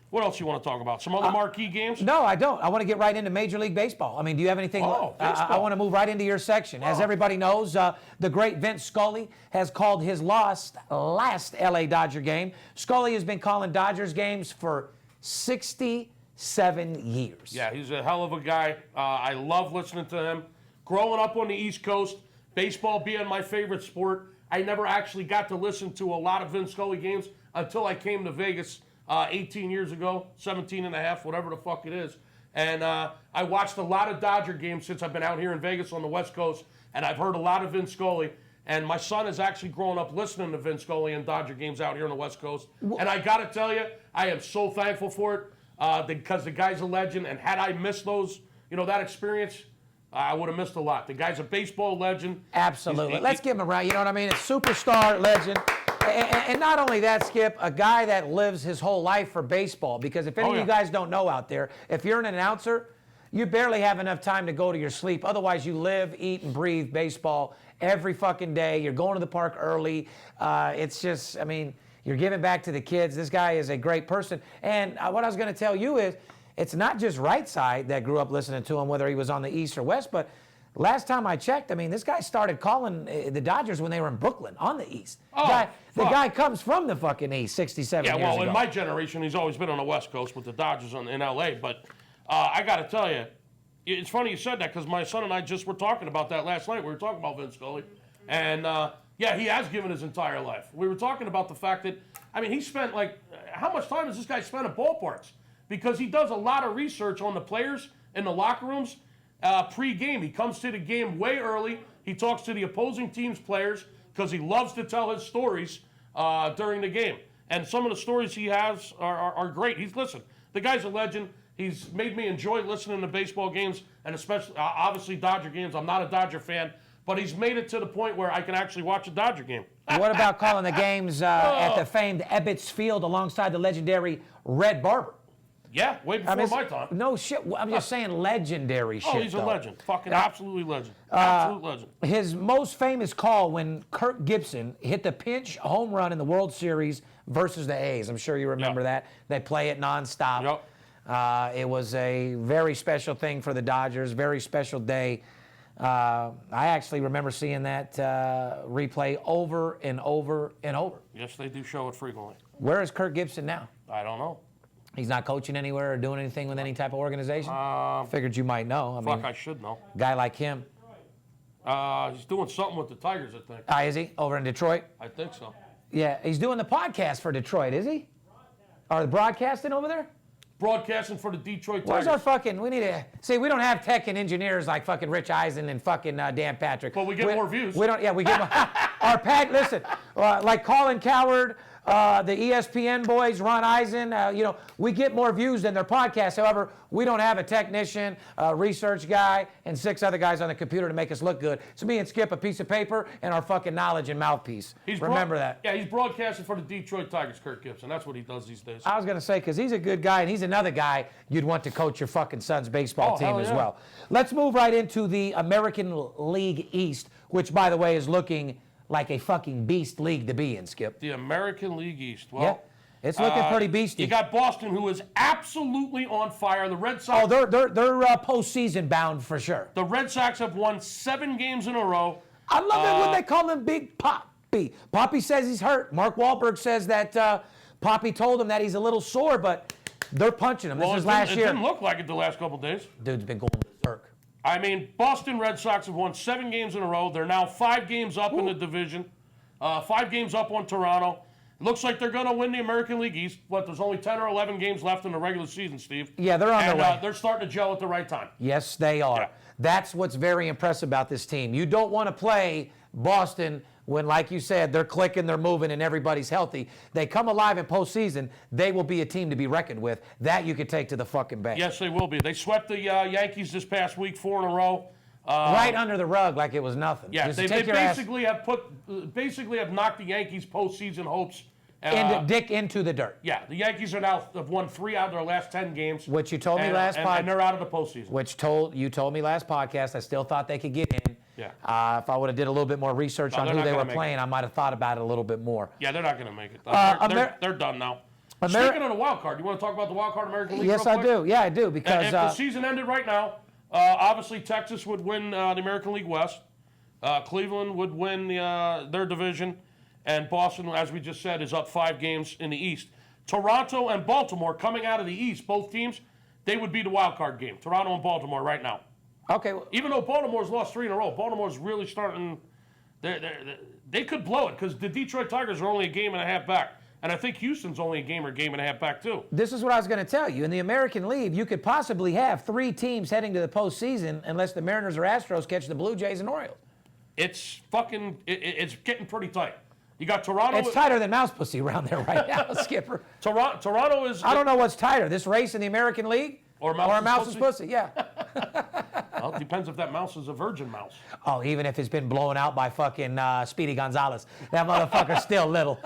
what else you want to talk about? Some other marquee games? No, I don't. I want to get right into Major League Baseball. I mean, do you have anything? I want to move right into your section. As everybody knows, the great Vince Scully has called his last LA Dodger game. Scully has been calling Dodgers games for 67 years. Yeah, he's a hell of a guy. I love listening to him. Growing up on the East Coast, baseball being my favorite sport, I never actually got to listen to a lot of Vince Scully games until I came to Vegas 18 years ago, 17 and a half, whatever the fuck it is. And I watched a lot of Dodger games since I've been out here in Vegas on the West Coast, and I've heard a lot of Vince Scully. And my son has actually grown up listening to Vince Scully and Dodger games out here on the West Coast. And I got to tell you, I am so thankful for it because the guy's a legend. And had I missed those, that experience, I would have missed a lot. The guy's a baseball legend. Absolutely. Let's give him a round. You know what I mean? A superstar, legend. And not only that, Skip, a guy that lives his whole life for baseball. Because if any of you guys don't know out there, if you're an announcer, you barely have enough time to go to your sleep. Otherwise, you live, eat, and breathe baseball every fucking day. You're going to the park early. It's just, you're giving back to the kids. This guy is a great person. And what I was going to tell you is, it's not just right side that grew up listening to him, whether he was on the East or West, but last time I checked, this guy started calling the Dodgers when they were in Brooklyn on the East. The guy comes from the fucking East 67 years ago. Yeah, well, in my generation, he's always been on the West Coast with the Dodgers in L.A., but I got to tell you, it's funny you said that because my son and I just were talking about that last night. We were talking about Vince Scully, and he has given his entire life. We were talking about the fact that, he spent how much time has this guy spent at ballparks? Because he does a lot of research on the players in the locker rooms pre-game. He comes to the game way early. He talks to the opposing team's players because he loves to tell his stories during the game. And some of the stories he has are great. Listen, the guy's a legend. He's made me enjoy listening to baseball games, and especially, obviously, Dodger games. I'm not a Dodger fan, but he's made it to the point where I can actually watch a Dodger game. What about calling the games at the famed Ebbets Field alongside the legendary Red Barber? Yeah, way before my time. No shit. I'm just saying legendary shit. Oh, he's a legend. Fucking absolutely legend. Absolute legend. His most famous call when Kirk Gibson hit the pinch home run in the World Series versus the A's. I'm sure you remember that. They play it nonstop. Yep. It was a very special thing for the Dodgers, very special day. I actually remember seeing that replay over and over and over. Yes, they do show it frequently. Where is Kirk Gibson now? I don't know. He's not coaching anywhere or doing anything with any type of organization? Figured you might know. I should know. Guy like him. He's doing something with the Tigers, I think. Is he? Over in Detroit? I think so. Yeah, he's doing the podcast for Detroit, is he? Or the broadcasting over there? Broadcasting for the Detroit Tigers. Where's our fucking, we need to, see, we don't have tech and engineers like fucking Rich Eisen and fucking Dan Patrick. Well, we get more views. We get more. Listen, like Colin Coward, the ESPN boys, Ron Eisen, we get more views than their podcast. However, we don't have a technician, a research guy, and 6 other guys on the computer to make us look good. It's me and Skip, a piece of paper, and our fucking knowledge and mouthpiece. Remember that. Yeah, he's broadcasting for the Detroit Tigers, Kirk Gibson. That's what he does these days. I was going to say, because he's a good guy, and he's another guy you'd want to coach your fucking son's baseball team as well. Let's move right into the American League East, which, by the way, is looking like a fucking beast league to be in, Skip. The American League East. Well, yeah, it's looking pretty beasty. You got Boston, who is absolutely on fire. The Red Sox. Oh, they're postseason bound for sure. The Red Sox have won 7 games in a row. I love it when they call him Big Poppy. Poppy says he's hurt. Mark Wahlberg says that Poppy told him that he's a little sore, but they're punching him. This is last year. It didn't look like it the last couple of days. Dude's been going berserk. Boston Red Sox have won 7 games in a row. They're now 5 games up in the division, 5 games up on Toronto. It looks like they're going to win the American League East. There's only 10 or 11 games left in the regular season, Steve. Yeah, they're on their way. They're starting to gel at the right time. Yes, they are. Yeah. That's what's very impressive about this team. You don't want to play Boston when, like you said, they're clicking, they're moving, and everybody's healthy. They come alive in postseason, they will be a team to be reckoned with. That you could take to the fucking bank. Yes, they will be. They swept the Yankees this past week, 4 in a row. Right under the rug like it was nothing. Yeah, Just they basically have knocked the Yankees' postseason hopes into the dirt. Yeah, the Yankees have won 3 out of their last 10 games. Which you told me last podcast. And they're out of the postseason. You told me last podcast. I still thought they could get in. Yeah. If I would have did a little bit more research on who they were playing, I might have thought about it a little bit more. Yeah, they're not going to make it. They're done now. Speaking of the wild card, you want to talk about the wild card American League? Yes, I do. Yeah, I do. Because if the season ended right now, obviously Texas would win the American League West. Cleveland would win their division. And Boston, as we just said, is up 5 games in the East. Toronto and Baltimore coming out of the East, both teams, they would be the wild card game. Toronto and Baltimore right now. Okay. Well, Even though Baltimore's lost 3 in a row, Baltimore's really starting. They could blow it because the Detroit Tigers are only a game and a half back. And I think Houston's only a game or game and a half back, too. this is what I was going to tell you. In the American League, you could possibly have 3 teams heading to the postseason unless the Mariners or Astros catch the Blue Jays and Orioles. It's fucking. It's getting pretty tight. You got Toronto. It's tighter than mouse pussy around there right now, Skipper. Toronto is. I don't know what's tighter, this race in the American League Or a mouse's mouse's pussy. Yeah. Well, it depends if that mouse is a virgin mouse. Oh, even if it's been blown out by fucking Speedy Gonzalez, that motherfucker's still little.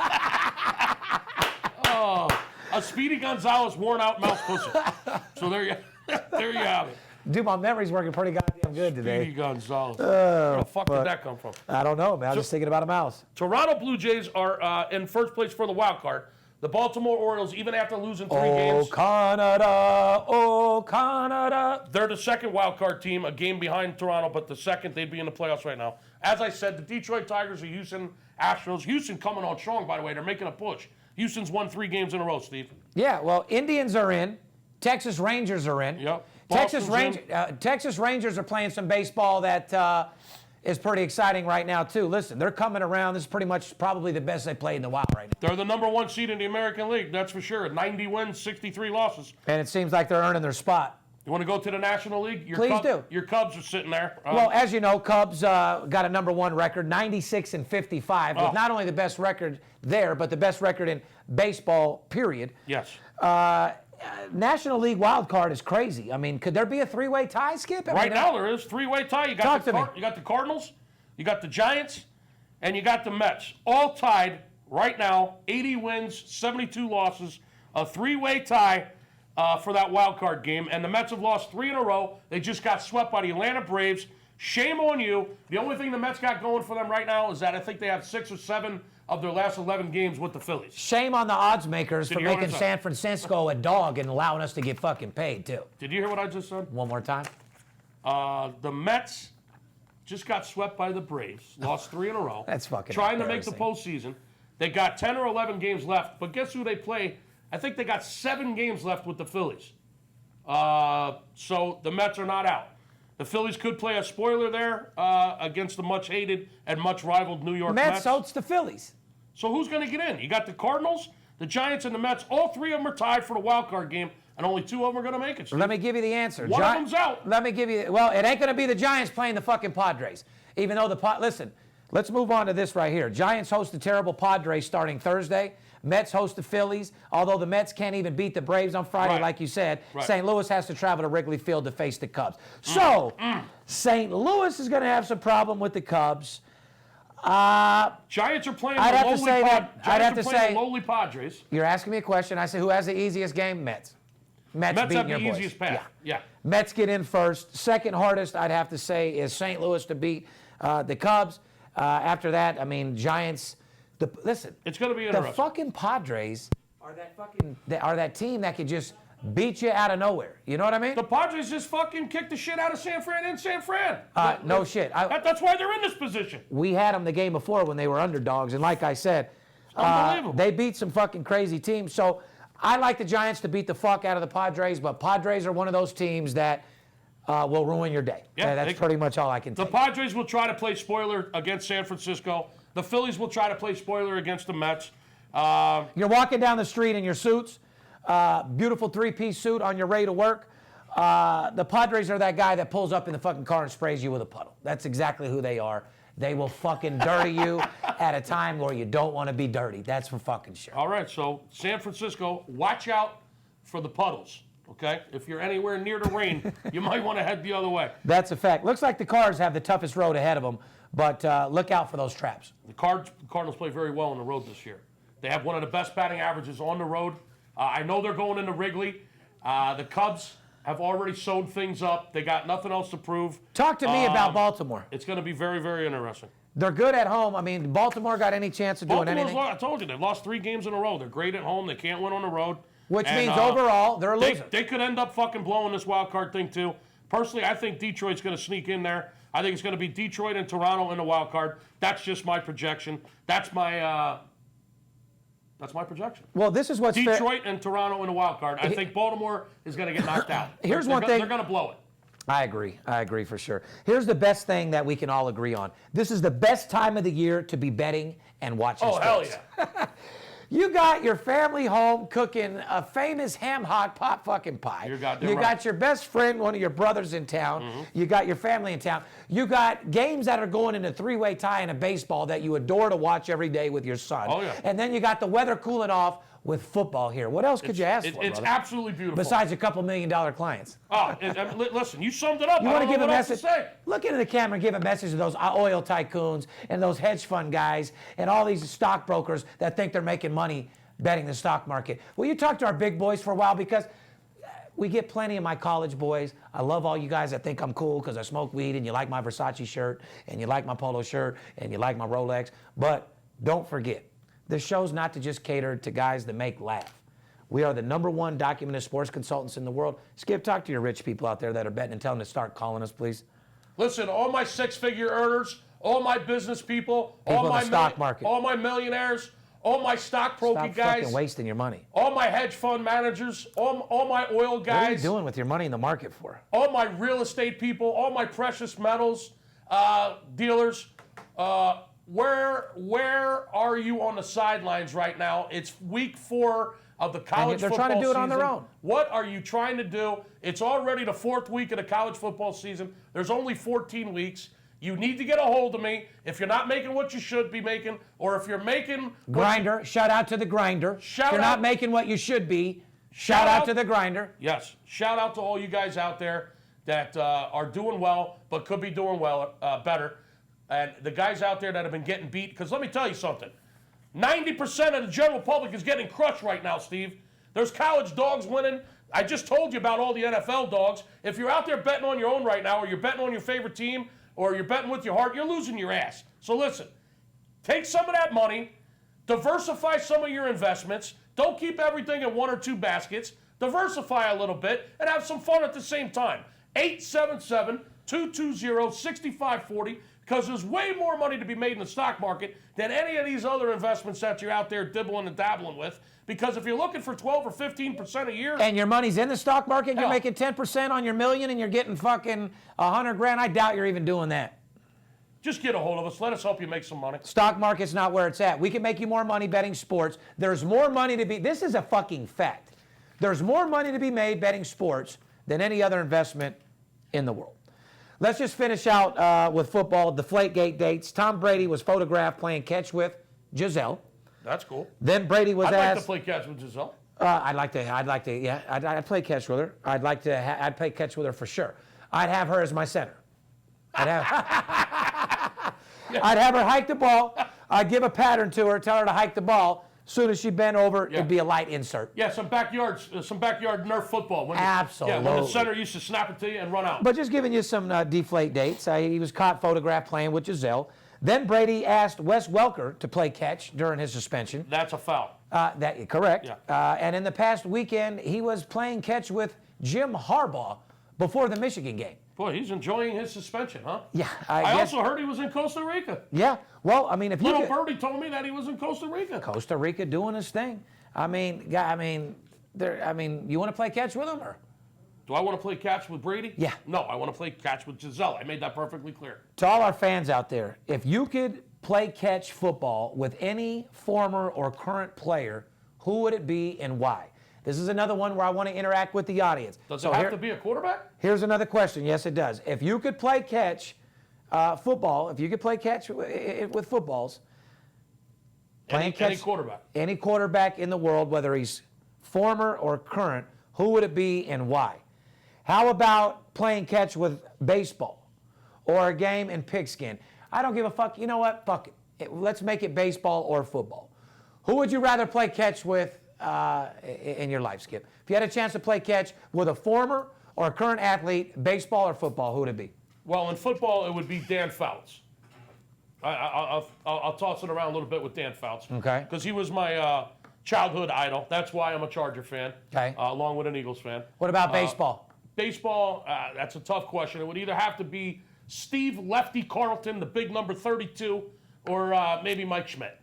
Oh, a Speedy Gonzalez worn out mouse pussy. So there you have it. Dude, my memory's working pretty goddamn good today. Speedy Gonzalez. Where the fuck did that come from? I don't know, man. I was just thinking about a mouse. Toronto Blue Jays are in first place for the wild card. The Baltimore Orioles, even after losing 3 Oh, games, Canada. Oh, Canada. they're the second wild card team, a game behind Toronto, but the second they'd be in the playoffs right now. As I said, the Detroit Tigers, the Houston Astros. Houston coming on strong, by the way. They're making a push. Houston's won 3 games in a row, Steve. Yeah, well, Indians are in. Texas Rangers are in. Yep. Texas Boston's Rangers are playing some baseball that is pretty exciting right now, too. Listen, they're coming around. This is pretty much probably the best they played in a while right now. They're the number 1 seed in the American League, that's for sure. 90 wins, 63 losses. And it seems like they're earning their spot. You want to go to the National League? Please do. Your Cubs are sitting there. Well, as you know, Cubs got a number 1 record, 96-55, with not only the best record there, but the best record in baseball, period. Yes. National League wild card is crazy. I mean, could there be a 3-way tie, Skip? Right now there is 3-way tie. You Talk got to me. you got the Cardinals, you got the Giants, and you got the Mets. All tied right now, 80 wins, 72 losses, a 3-way tie for that wild card game. And the Mets have lost 3 in a row. They just got swept by the Atlanta Braves. Shame on you. The only thing the Mets got going for them right now is that I think they have 6 or 7 of their last 11 games with the Phillies. Shame on the odds makers for you hear what making I said? San Francisco a dog and allowing us to get fucking paid, too. Did you hear what I just said? One more time. The Mets just got swept by the Braves, lost 3 in a row. That's fucking trying to make the embarrassing. postseason. They got 10 or 11 games left, but guess who they play? I think they got 7 games left with the Phillies. So the Mets are not out. The Phillies could play a spoiler there against the much-hated and much-rivaled New York Mets Mets. hosts the Phillies. So who's going to get in? You got the Cardinals, the Giants, and the Mets. All 3 of them are tied for the wild card game, and only 2 of them are going to make it. Steve. Let me give you the answer. One of them's out. Let me give you, well, it ain't going to be the Giants playing the fucking Padres. Even though listen, let's move on to this right here. Giants host the terrible Padres starting Thursday. Mets host the Phillies. Although the Mets can't even beat the Braves on Friday, Right. like you said, Right. St. Louis has to travel to Wrigley Field to face the Cubs. So, St. Louis is going to have some problem with the Cubs. Giants are playing I'd the have to lowly say that- Giants I'd have are to playing say- the lowly Padres. You're asking me a question. I say, who has the easiest game? Mets. Mets Mets beating have your the boys. easiest path. Yeah. Mets get in first. Second hardest, I'd have to say, is St. Louis to beat the Cubs. After that, I mean, Giants. Listen, It's going to be the interesting. fucking Padres are that team that could just beat you out of nowhere. You know what I mean? The Padres just fucking kicked the shit out of San Fran in San Fran. No shit. That's why they're in this position. We had them the game before when they were underdogs, and like I said, Unbelievable. they beat some fucking crazy teams. So I like the Giants to beat the fuck out of the Padres, but Padres are one of those teams that will ruin your day. Yeah, That's pretty much all I can The tell you. Padres will try to play spoiler against San Francisco. The Phillies will try to play spoiler against the Mets. You're walking down the street in your suits, beautiful 3-piece suit on your way to work. The Padres are that guy that pulls up in the fucking car and sprays you with a puddle. That's exactly who they are. They will fucking dirty you at a time where you don't want to be dirty. That's for fucking sure. All right, so San Francisco, watch out for the puddles, okay? If you're anywhere near the rain, you might want to head the other way. That's a fact. Looks like the Cards have the toughest road ahead of them, but look out for those traps. The Cardinals play very well on the road this year. They have one of the best batting averages on the road. I know they're going into Wrigley. The Cubs have already sewed things up. They got nothing else to prove. Talk to me about Baltimore. It's going to be very, very interesting. They're good at home. I mean, Baltimore got any chance of doing anything? I told you, they've lost 3 games in a row. They're great at home. They can't win on the road. Which And, means overall, they're a loser. They could end up fucking blowing this wild card thing too. Personally, I think Detroit's going to sneak in there. I think it's going to be Detroit and Toronto in the wild card. That's just my projection. That's my That's my projection. Well, this is what's fair. Detroit and Toronto in the wild card. I think Baltimore is going to get knocked out. Here's one thing. They're going to blow it. I agree for sure. Here's the best thing that we can all agree on. This is the best time of the year to be betting and watching sports. Hell yeah. You got your family home cooking a famous ham hock pot fucking pie. You're goddamn you right. got your best friend, one of your brothers in town. You got your family in town. You got games that are going in a three-way tie in a baseball that you adore to watch every day with your son. Oh, yeah. And then you got the weather cooling off with football here. What else could you ask for, It's brother? absolutely beautiful. Besides a couple $1 million clients. Listen, you summed it up. You I want don't to give know a what else to message? say. Look into the camera and give a message to those oil tycoons and those hedge fund guys and all these stockbrokers that think they're making money betting the stock market. Will you talk to our big boys for a while? Because we get plenty of my college boys. I love all you guys that think I'm cool because I smoke weed and you like my Versace shirt and you like my polo shirt and you like my Rolex. But don't forget, this show's not to just cater to guys that make laugh. We are the #1 documented sports consultants in the world. Skip, talk to your rich people out there that are betting and tell them to start calling us, please. Listen, all my six-figure earners, all my business people, People all in my the stock market. all my millionaires, all my stockbroking Stop guys, fucking wasting your money. all my hedge fund managers, all my oil What are you guys, doing with your money in the market for? all my real estate people, all my precious metals dealers. Where are you on the sidelines right now? It's week 4 of the college they're football trying to do it on their season. own. What are you trying to do? It's already the 4th week of the college football season. There's only 14 weeks. You need to get a hold of me if you're not making what you should be making, or if you're making Grinder, shout out to the grinder. Shout if you're out- not making what you should be, shout out to the grinder. Yes, shout out to all you guys out there that are doing well, but could be doing well better. And the guys out there that have been getting beat, because let me tell you something. 90% of the general public is getting crushed right now, Steve. There's college dogs winning. I just told you about all the NFL dogs. If you're out there betting on your own right now, or you're betting on your favorite team, or you're betting with your heart, you're losing your ass. So listen, take some of that money, diversify some of your investments. Don't keep everything in 1 or 2 baskets. Diversify a little bit and have some fun at the same time. 877-220-6540, because there's way more money to be made in the stock market than any of these other investments that you're out there dibbling and dabbling with. Because if you're looking for 12 or 15% a year, And your money's in the stock market, you're Hell. making 10% on your million and you're getting fucking 100 grand. I doubt you're even doing that. just get a hold of us. Let us help you make some money. Stock market's not where it's at. We can make you more money betting sports. There's more money to be, this is a fucking fact. There's more money to be made betting sports than any other investment in the world. Let's just finish out with football. Deflategate dates. Tom Brady was photographed playing catch with Giselle. That's cool. Then Brady was I'd like asked. to play catch with Giselle. I'd play catch with her. I'd play catch with her for sure. I'd have her as my center. I'd have her hike the ball. I'd give a pattern to her, tell her to hike the ball. As soon as she bent over, it'd be a light insert. Yeah, some backyard Nerf football. When Absolutely. Yeah, when the center used to snap it to you and run out. But just giving you some deflate dates. He was caught photographed playing with Giselle. Then Brady asked Wes Welker to play catch during his suspension. That's a foul. Correct. Yeah. And in the past weekend, he was playing catch with Jim Harbaugh before the Michigan game. Boy, he's enjoying his suspension, huh? Yeah, I guess- also heard he was in Costa Rica. Yeah. Well, I mean, if you Little could, Birdie told me that he was in Costa Rica. Costa Rica doing his thing. You want to play catch with him or? Do I want to play catch with Brady? Yeah. No, I want to play catch with Giselle. I made that perfectly clear. To all our fans out there, if you could play catch football with any former or current player, who would it be and why? This is another one where I want to interact with the audience. Does it have to be a quarterback? Here's another question. Yes, it does. If you could play catch football, if you could play catch with footballs, playing Any quarterback. any quarterback in the world, whether he's former or current, who would it be and why? How about playing catch with baseball or a game in pigskin? I don't give a fuck. You know what? Fuck it. Let's make it baseball or football. Who would you rather play catch with in your life, Skip? If you had a chance to play catch with a former or a current athlete, baseball or football, who would it be? Well, in football, it would be Dan Fouts. I'll toss it around a little bit with Dan Fouts. Okay. Because he was my childhood idol. That's why I'm a Charger fan. Okay. Along with an Eagles fan. What about baseball? Baseball, that's a tough question. It would either have to be Steve Lefty Carlton, the big number 32, or maybe Mike Schmidt.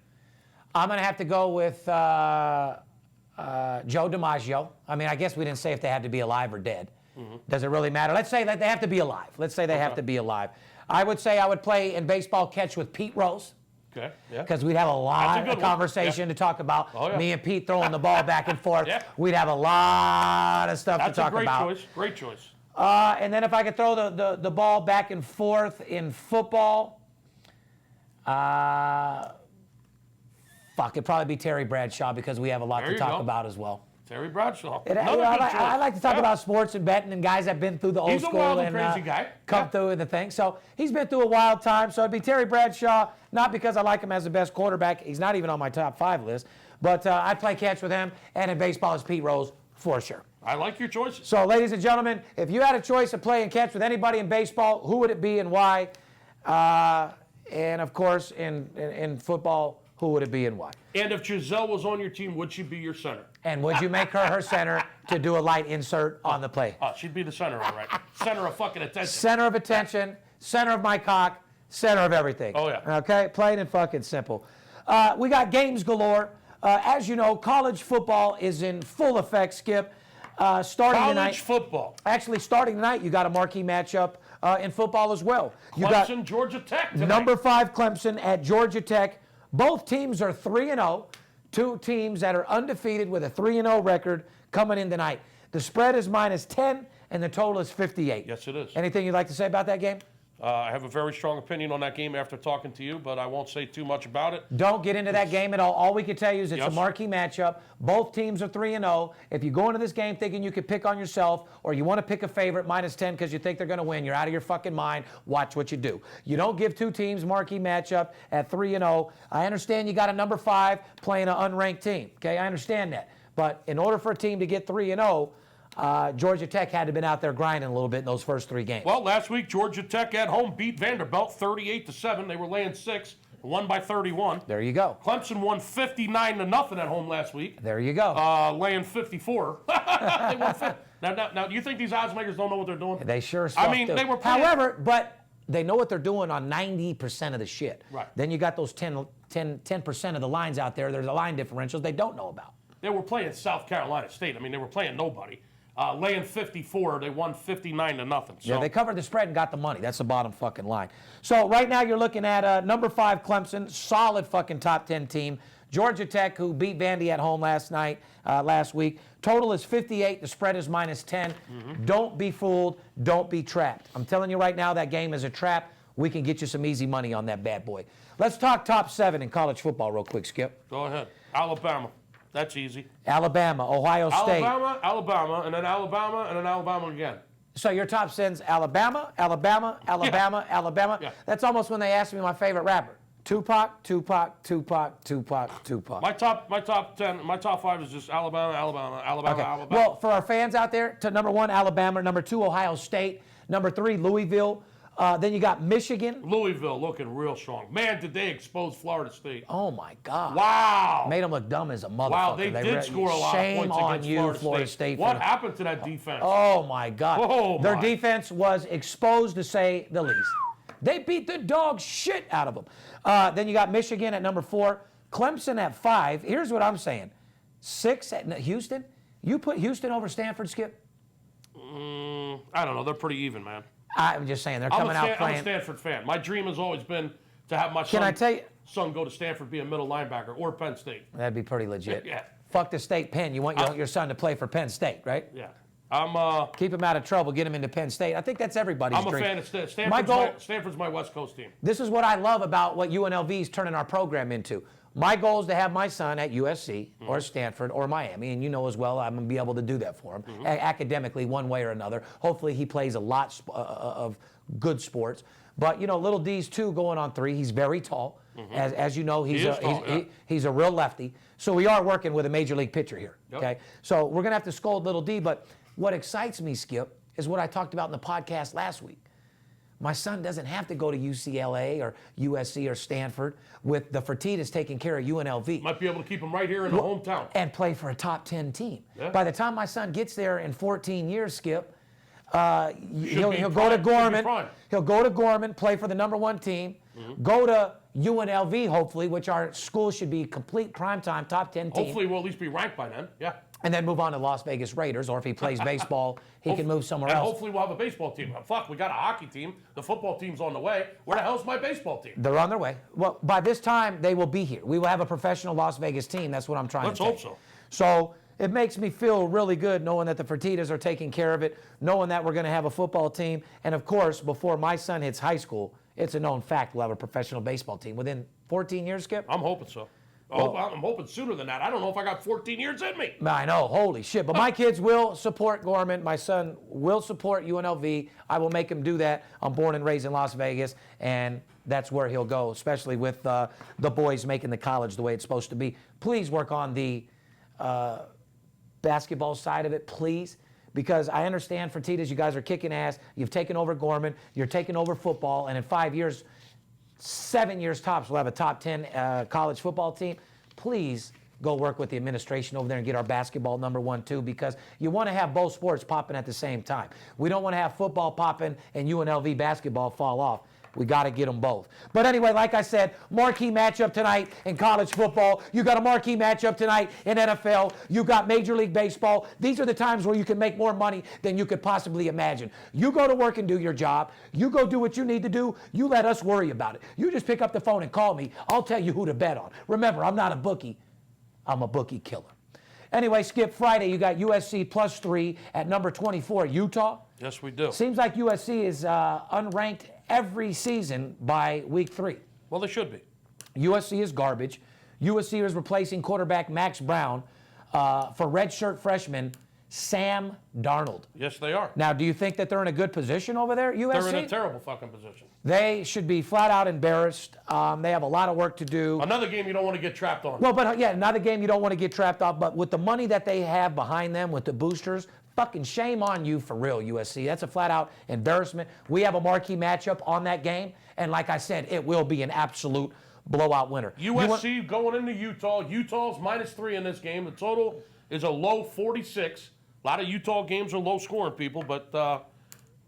I'm going to have to go with Joe DiMaggio. I mean, I guess we didn't say if they had to be alive or dead. Does it really matter? Let's say that they have to be alive. Let's say they have to be alive. I would say I would play in baseball catch with Pete Rose. Okay, yeah. Because we'd have a lot of conversation to talk about. Oh, yeah. Me and Pete throwing the ball back and forth. Yeah. We'd have a lot of stuff to talk about. That's a great choice. And then if I could throw the ball back and forth in football, it'd probably be Terry Bradshaw because we have a lot to talk about as well. Terry Bradshaw. I like to talk about sports and betting and guys that have been through the old He's school a wild and crazy guy. come through in the thing. So he's been through a wild time. So it'd be Terry Bradshaw, not because I like him as the best quarterback. He's not even on my top 5 list. But I'd play catch with him. And in baseball, it's Pete Rose for sure. I like your choices. So, ladies and gentlemen, if you had a choice of playing catch with anybody in baseball, who would it be and why? And of course, in football, who would it be and why? And if Giselle was on your team, would she be your center? And would you make her center to do a light insert on the play? Oh, she'd be the center, all right. Center of fucking attention. Center of attention, center of my cock, center of everything. Oh, yeah. Okay? Plain and fucking simple. We got games galore. As you know, college football is in full effect, Skip. Starting tonight. College football. Actually, starting tonight, you got a marquee matchup in football as well. You Clemson, got Georgia Tech tonight. number 5 Clemson at Georgia Tech. Both teams are 3-0. Two teams that are undefeated with a 3-0 record coming in tonight. The spread is -10, and the total is 58. Yes, it is. Anything you'd like to say about that game? I have a very strong opinion on that game after talking to you, but I won't say too much about it. Don't get into that game at all. All we can tell you is it's a Yes. marquee matchup. Both teams are 3-0. If you go into this game thinking you could pick on yourself or you want to pick a favorite -10 because you think they're going to win, you're out of your fucking mind. Watch what you do. You don't give two teams marquee matchup at 3-0. I understand you got a number 5 playing an unranked team. Okay, I understand that. But in order for a team to get 3-0, Georgia Tech had to have been out there grinding a little bit in those first 3 games. Well, last week, Georgia Tech at home beat Vanderbilt 38-7. They were laying 6, won by 31. There you go. Clemson won 59-0 at home last week. There you go. Laying 54. They won 50. Now, do you think these odds makers don't know what they're doing? They sure as I fuck mean, do. they were playing. However, but they know what they're doing on 90% of the shit. Right. Then you got those 10% of the lines out there. There's the line differentials they don't know about. They were playing South Carolina State. I mean, they were playing nobody. Laying 54, they won 59-0. So. Yeah, they covered the spread and got the money. That's the bottom fucking line. So right now you're looking at number 5 Clemson, solid fucking top 10 team. Georgia Tech, who beat Vandy at home last week. Total is 58. The spread is -10. Don't be fooled. Don't be trapped. I'm telling you right now, that game is a trap. We can get you some easy money on that bad boy. Let's talk top 7 in college football real quick, Skip. Go ahead. Alabama. That's easy. Alabama, Ohio State. Alabama, and then Alabama, and then Alabama again. So your top 10's Alabama. Yeah. That's almost when they asked me my favorite rapper. Tupac. My top 10, my top 5 is just Alabama. Okay. Well, for our fans out there, to number 1, Alabama. Number 2, Ohio State. Number 3, Louisville. Then you got Michigan. Louisville looking real strong. Man, did they expose Florida State. Oh, my God. Wow. Made them look dumb as a motherfucker. Wow, they did score a lot of Shame points on against you, Florida State. What happened to that defense? Oh, my God. Oh, Their my. defense was exposed, to say the least. They beat the dog shit out of them. Then you got Michigan at number 4. Clemson at 5. Here's what I'm saying. 6 at Houston. You put Houston over Stanford, Skip? I don't know. They're pretty even, man. I'm just saying, they're coming out playing. I'm a Stanford fan. My dream has always been to have my son go to Stanford, be a middle linebacker, or Penn State. That'd be pretty legit. Yeah. Fuck the state Penn. You want your son to play for Penn State, right? Yeah. Keep him out of trouble. Get him into Penn State. I think that's everybody's I'm a dream. fan of Stanford. Stanford's my West Coast team. This is what I love about what UNLV is turning our program into. My goal is to have my son at USC or Stanford or Miami, and you know as well I'm going to be able to do that for him academically one way or another. Hopefully he plays a lot of good sports. But, you know, little D's 2 going on 3. He's very tall. As you know, he's a real lefty. So we are working with a major league pitcher here, okay? So we're going to have to scold little D. But what excites me, Skip, is what I talked about in the podcast last week. My son doesn't have to go to UCLA or USC or Stanford with the Fertittas taking care of UNLV. Might be able to keep him right here in the hometown. And play for a top 10 team. Yeah. By the time my son gets there in 14 years, Skip, He'll go prime. to Should be Gorman. prime. He'll go to Gorman, play for the #1 team. Go to UNLV, hopefully, which our school should be complete primetime top 10 team. Hopefully we'll at least be ranked by then. Yeah. And then move on to Las Vegas Raiders, or if he plays baseball, he can move somewhere and else. hopefully we'll have a baseball team. Fuck, we got a hockey team. The football team's on the way. Where the hell's my baseball team? They're on their way. Well, by this time, they will be here. We will have a professional Las Vegas team. That's what I'm trying Let's to hope say. so. So it makes me feel really good knowing that the Fertittas are taking care of it, knowing that we're going to have a football team. And of course, before my son hits high school, it's a known fact we'll have a professional baseball team. Within 14 years, Skip? I'm hoping so. I'm hoping sooner than that. I don't know if I got 14 years in me. I know, holy shit. But my kids will support Gorman. My son will support UNLV. I will make him do that. I'm born and raised in Las Vegas, and that's where he'll go, especially with the boys making the college the way it's supposed to be. Please work on the basketball side of it, please. Because I understand, Fertittas, you guys are kicking ass. You've taken over Gorman. You're taking over football. And in 5 years, 7 years tops, we'll have a top 10 college football team. Please go work with the administration over there and get our basketball #1 too, because you want to have both sports popping at the same time. We don't want to have football popping and UNLV basketball fall off. We got to get them both. But anyway, like I said, marquee matchup tonight in college football. You got a marquee matchup tonight in NFL. You got Major League Baseball. These are the times where you can make more money than you could possibly imagine. You go to work and do your job. You go do what you need to do. You let us worry about it. You just pick up the phone and call me. I'll tell you who to bet on. Remember, I'm not a bookie. I'm a bookie killer. Anyway, Skip, Friday, you got USC +3 at #24, Utah. Yes, we do. Seems like USC is unranked every season by week 3. Well, they should be. USC is garbage. USC is replacing quarterback Max Brown for redshirt freshman Sam Darnold. Yes, they are. Now, do you think that they're in a good position over there, USC? They're in a terrible fucking position. They should be flat out embarrassed. They have a lot of work to do. Another game you don't want to get trapped on. Well, but yeah, another game you don't want to get trapped off. But with the money that they have behind them, with the boosters, fucking shame on you for real, USC. That's a flat out embarrassment. We have a marquee matchup on that game. And like I said, it will be an absolute blowout winner. USC going into Utah. Utah's -3 in this game. The total is a low 46. A lot of Utah games are low scoring, people, but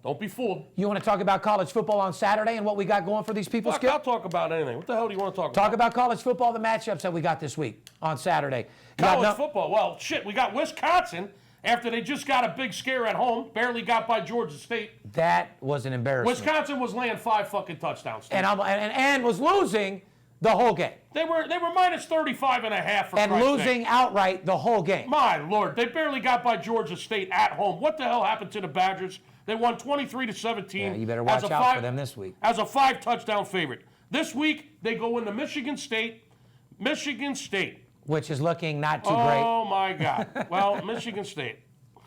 don't be fooled. You want to talk about college football on Saturday and what we got going for these people, Fuck, Skip? I'll talk about anything. What the hell do you want to talk about? Talk about college football, the matchups that we got this week on Saturday. College football. Well, shit, we got Wisconsin after they just got a big scare at home, barely got by Georgia State. That was an embarrassment. Wisconsin was laying 5 fucking touchdowns. And was losing the whole game. They were minus 35.5 for And Christ's losing sake. outright the whole game. My Lord, they barely got by Georgia State at home. What the hell happened to the Badgers? They won 23-17. Yeah, you better watch out for them this week. As a 5-touchdown favorite. This week, they go into Michigan State. Michigan State. Which is looking not too great. Oh, my God. Well, Michigan State.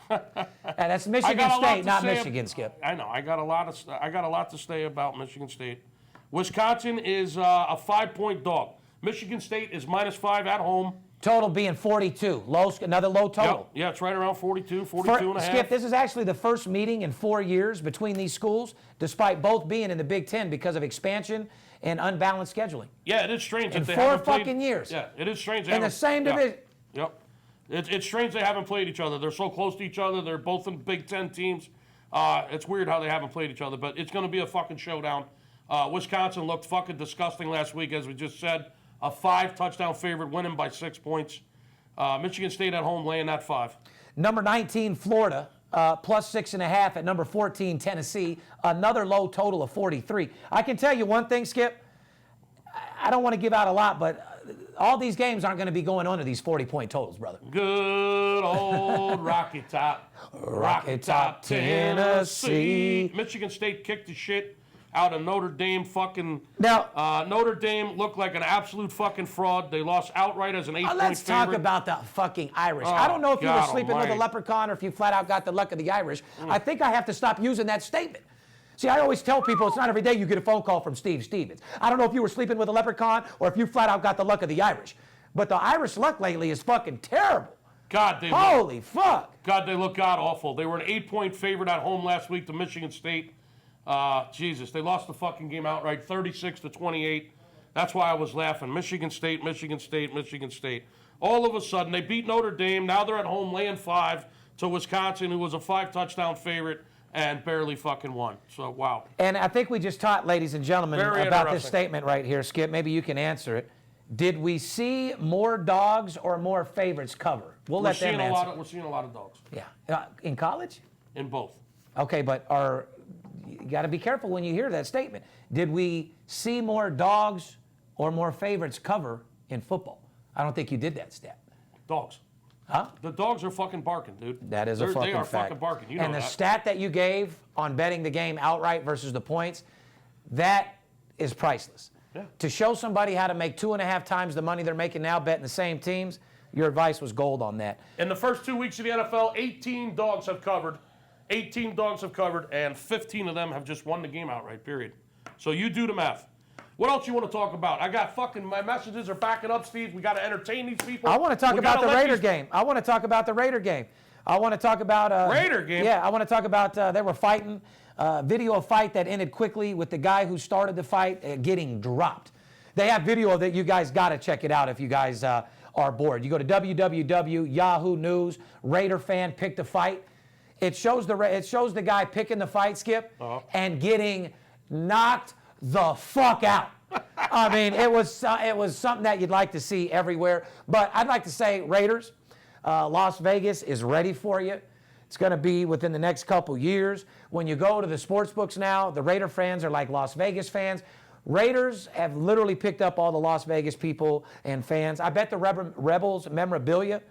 And that's Michigan State, not Michigan, Skip. I know. I got a lot to say about Michigan State. Wisconsin is a 5-point dog. Michigan State is -5 at home. Total being 42. Another low total. Yep. Yeah, it's right around 42, 42 and a half. Skip, this is actually the first meeting in 4 years between these schools, despite both being in the Big Ten because of expansion and unbalanced scheduling. Yeah, it is strange In that they 4 haven't played. fucking years. Yeah, it is strange. In the same division. Yep. It's strange they haven't played each other. They're so close to each other. They're both in Big Ten teams. It's weird how they haven't played each other, but it's going to be a fucking showdown. Wisconsin looked fucking disgusting last week, as we just said. A 5-touchdown favorite, winning by 6 points. Michigan State at home laying that 5. Number 19, Florida, +6.5 at number 14, Tennessee. Another low total of 43. I can tell you one thing, Skip. I don't want to give out a lot, but all these games aren't going to be going under these 40-point totals, brother. Good old Rocky Top. Rocky Top, Tennessee. Michigan State kicked the shit out of Notre Dame. Now, Notre Dame looked like an absolute fucking fraud. They lost outright as an 8-point favorite. Let's talk about the fucking Irish. I don't know if you were sleeping with a leprechaun or if you flat out got the luck of the Irish. I think I have to stop using that statement. See, I always tell people it's not every day you get a phone call from Steve Stevens. I don't know if you were sleeping with a leprechaun or if you flat out got the luck of the Irish. But the Irish luck lately is fucking terrible. Holy fuck. God, they look god-awful. They were an 8-point favorite at home last week to Michigan State. Jesus, they lost the fucking game outright, 36-28. That's why I was laughing. Michigan State, Michigan State, Michigan State. All of a sudden, they beat Notre Dame. Now they're at home laying 5 to Wisconsin, who was a 5-touchdown favorite. and barely fucking won. So, wow. And I think we just taught, ladies and gentlemen, Very about this interesting. statement right here. Skip, maybe you can answer it. Did we see more dogs or more favorites cover? We'll let them answer. We're seeing a lot of dogs Yeah. In college? in both. Okay, but you got to be careful when you hear that statement. Did we see more dogs or more favorites cover in football? I don't think you did that stat. Dogs. Huh? The dogs are fucking barking, dude. That is a fucking fact. They are fucking barking. You know and the that. stat that you gave on betting the game outright versus the points, that is priceless. Yeah. To show somebody how to make 2.5 times the money they're making now betting the same teams, your advice was gold on that. In the first 2 weeks of the NFL, 18 dogs have covered. 18 dogs have covered, and 15 of them have just won the game outright, period. So you do the math. What else you want to talk about? I got fucking, my messages are backing up, Steve. We got to entertain these people. I want to talk about the Raider game. I want to talk about the Raider game. I want to talk about... Raider game? Yeah, I want to talk about they were fighting. Video of fight that ended quickly with the guy who started the fight getting dropped. They have video of that. You guys got to check it out if you guys are bored. You go to www, Yahoo News, Raider fan picked a fight. It shows the guy picking the fight, Skip, and getting knocked the fuck out. I mean, it was something that you'd like to see everywhere. But I'd like to say, Raiders, Las Vegas is ready for you. It's going to be within the next couple years. When you go to the sports books now, the Raider fans are like Las Vegas fans. Raiders have literally picked up all the Las Vegas people and fans. I bet the Rebels memorabilia,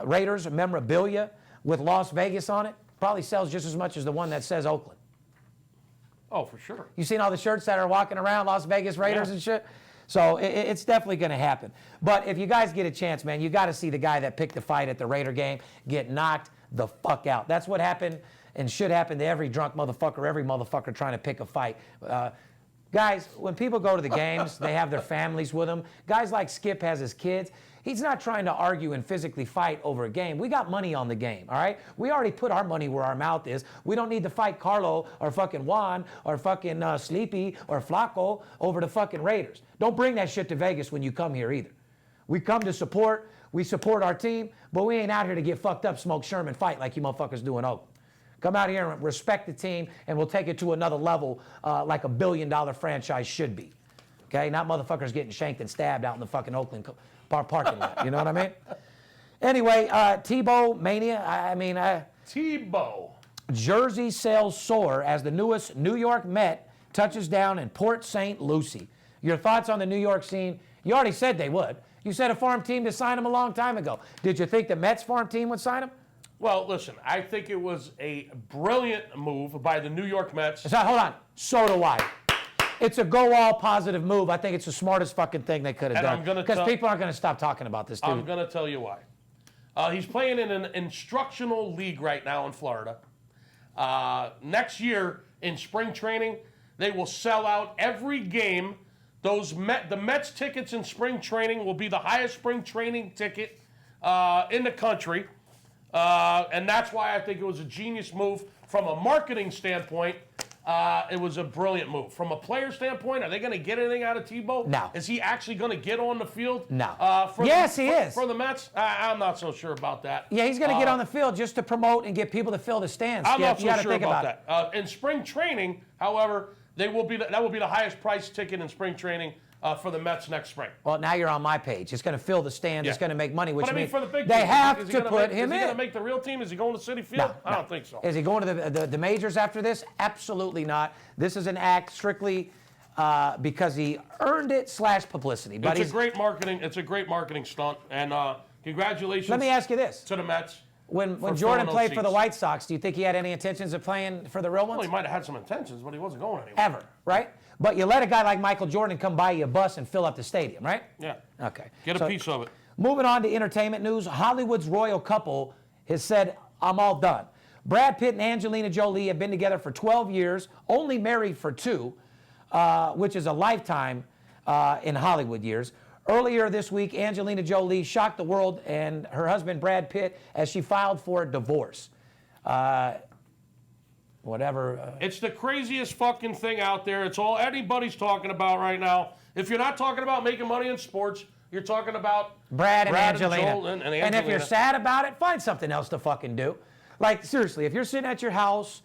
Raiders memorabilia with Las Vegas on it probably sells just as much as the one that says Oakland. Oh, for sure. You seen all the shirts that are walking around Las Vegas Raiders and shit? So it's definitely going to happen. But if you guys get a chance, man, you got to see the guy that picked the fight at the Raider game get knocked the fuck out. That's what happened and should happen to every drunk motherfucker, every motherfucker trying to pick a fight. Guys, when people go to the games, they have their families with them. Guys like Skip has his kids. He's not trying to argue and physically fight over a game. We got money on the game, all right? We already put our money where our mouth is. We don't need to fight Carlo or fucking Juan or fucking Sleepy or Flacco over the fucking Raiders. Don't bring that shit to Vegas when you come here either. We come to support. We support our team, but we ain't out here to get fucked up, smoke Sherman, fight like you motherfuckers do in Oakland. Come out here and respect the team, and we'll take it to another level like a billion-dollar franchise should be. Okay? Not motherfuckers getting shanked and stabbed out in the fucking Oakland parking lot. You know what I mean? Anyway, Tebow Mania, Tebow. Jersey sales soar as the newest New York Met touches down in Port St. Lucie. Your thoughts on the New York scene? You already said they would. You said a farm team to sign him a long time ago. Did you think the Mets farm team would sign him? Well, listen, I think it was a brilliant move by the New York Mets. So, hold on. So do I. It's a go all positive move. I think it's the smartest fucking thing they could have done. Because people aren't going to stop talking about this, dude. I'm going to tell you why. He's playing in an instructional league right now in Florida. Next year in spring training, they will sell out every game. The Mets tickets in spring training will be the highest spring training ticket in the country. And that's why I think it was a genius move. From a marketing standpoint, it was a brilliant move. From a player standpoint, are they going to get anything out of Tebow? No. Is he actually going to get on the field? No. Yes, he is. For the Mets? I'm not so sure about that. Yeah, he's going to get on the field just to promote and get people to fill the stands. I'm not so you sure think about that. In spring training, however, that will be the highest priced ticket in spring training for the Mets next spring. Well, now you're on my page. It's going to fill the stands. Yeah. It's going to make money, which But I mean, means for the big they team, have is he to gonna put make, him Is he going in. to make the real team? Is he going to Citi Field? No, I don't think so. Is he going to the majors after this? Absolutely not. This is an act strictly because he earned it / publicity. But It's a great marketing stunt, and congratulations. Let me ask you this: to the Mets. When for Jordan filling those played for the seats. White Sox, do you think he had any intentions of playing for the real ones? Well, he might have had some intentions, but he wasn't going anywhere. Ever, right? But you let a guy like Michael Jordan come by your bus and fill up the stadium, right? Yeah. Okay. Get a piece of it. Moving on to entertainment news, Hollywood's royal couple has said, I'm all done. Brad Pitt and Angelina Jolie have been together for 12 years, only married for 2, which is a lifetime in Hollywood years. Earlier this week, Angelina Jolie shocked the world and her husband Brad Pitt as she filed for divorce. It's the craziest fucking thing out there. It's all anybody's talking about right now. If you're not talking about making money in sports, you're talking about Brad and Angelina. And Angelina. And if you're sad about it, find something else to fucking do. Like, seriously, if you're sitting at your house,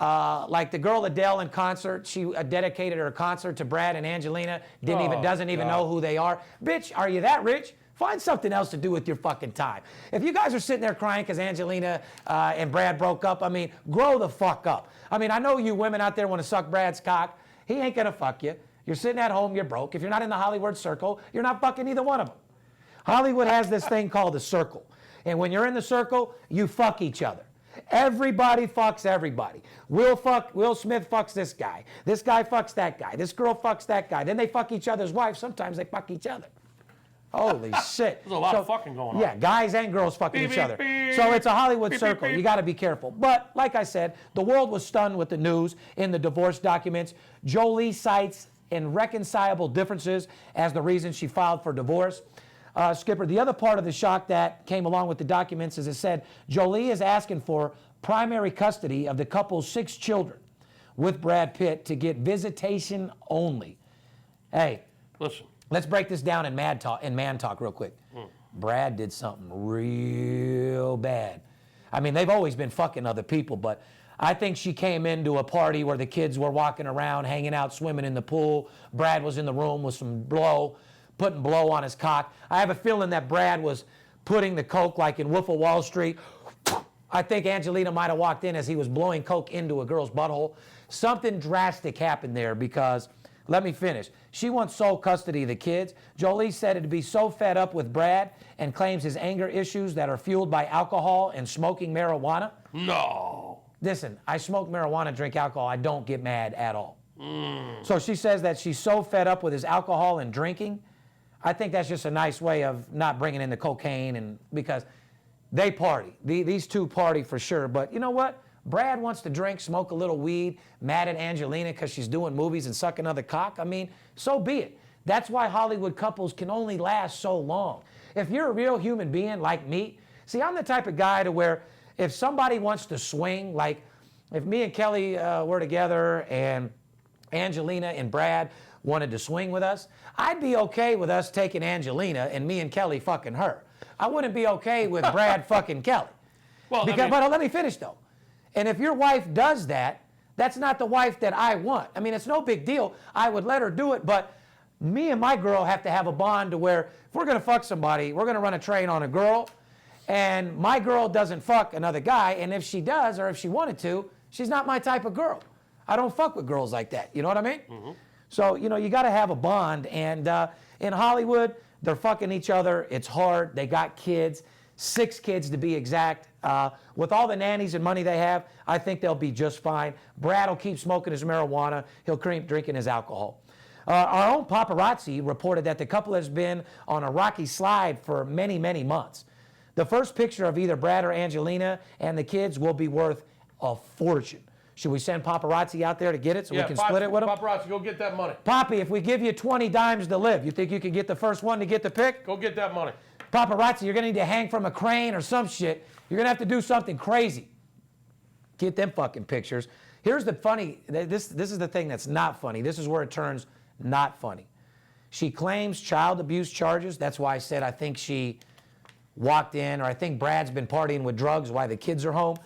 like the girl Adele in concert, she dedicated her concert to Brad and Angelina, doesn't even know who they are. Bitch, are you that rich? Find something else to do with your fucking time. If you guys are sitting there crying because Angelina and Brad broke up, I mean, grow the fuck up. I mean, I know you women out there want to suck Brad's cock. He ain't gonna fuck you. You're sitting at home, you're broke. If you're not in the Hollywood circle, you're not fucking either one of them. Hollywood has this thing called the circle. And when you're in the circle, you fuck each other. Everybody fucks everybody. Will Smith fucks this guy. This guy fucks that guy. This girl fucks that guy. Then they fuck each other's wives. Sometimes they fuck each other. Holy shit. There's a lot of fucking going on. Yeah, guys and girls fucking each other. So it's a Hollywood circle. You got to be careful. But like I said, the world was stunned with the news in the divorce documents. Jolie cites irreconcilable differences as the reason she filed for divorce. Skipper, the other part of the shock that came along with the documents is it said Jolie is asking for primary custody of the couple's 6 children with Brad Pitt to get visitation only. Hey, listen. Let's break this down in man talk real quick. Brad did something real bad. I mean, they've always been fucking other people, but I think she came into a party where the kids were walking around, hanging out, swimming in the pool. Brad was in the room with some putting blow on his cock. I have a feeling that Brad was putting the coke like in Wolf of Wall Street. I think Angelina might have walked in as he was blowing coke into a girl's butthole. Something drastic happened there because, let me finish. She wants sole custody of the kids. Jolie said it'd be so fed up with Brad and claims his anger issues that are fueled by alcohol and smoking marijuana. No. Listen, I smoke marijuana, drink alcohol. I don't get mad at all. So she says that she's so fed up with his alcohol and drinking. I think that's just a nice way of not bringing in the cocaine, and because they party. These two party for sure. But you know what? Brad wants to drink, smoke a little weed, mad at Angelina because she's doing movies and sucking another cock. I mean, so be it. That's why Hollywood couples can only last so long. If you're a real human being like me, see, I'm the type of guy to where if somebody wants to swing, like if me and Kelly were together and Angelina and Brad wanted to swing with us, I'd be okay with us taking Angelina and me and Kelly fucking her. I wouldn't be okay with Brad fucking Kelly. Well, But let me finish though. And if your wife does that, that's not the wife that I want. I mean, it's no big deal. I would let her do it, but me and my girl have to have a bond to where if we're going to fuck somebody, we're going to run a train on a girl, and my girl doesn't fuck another guy, and if she does or if she wanted to, she's not my type of girl. I don't fuck with girls like that. You know what I mean? Mm-hmm. So, you know, you got to have a bond, and in Hollywood, they're fucking each other. It's hard. They got kids, 6 kids to be exact. With all the nannies and money they have, I think they'll be just fine. Brad will keep smoking his marijuana. He'll keep drinking his alcohol. Our own paparazzi reported that the couple has been on a rocky slide for many, many months. The first picture of either Brad or Angelina and the kids will be worth a fortune. Should we send paparazzi out there to get it so we can split it with them? Paparazzi, go get that money. Poppy, if we give you 20 dimes to live, you think you can get the first one to get the pick? Go get that money. Paparazzi, you're going to need to hang from a crane or some shit. You're going to have to do something crazy. Get them fucking pictures. Here's the funny, this is the thing that's not funny. This is where it turns not funny. She claims child abuse charges. That's why I said I think she walked in, or I think Brad's been partying with drugs while the kids are home,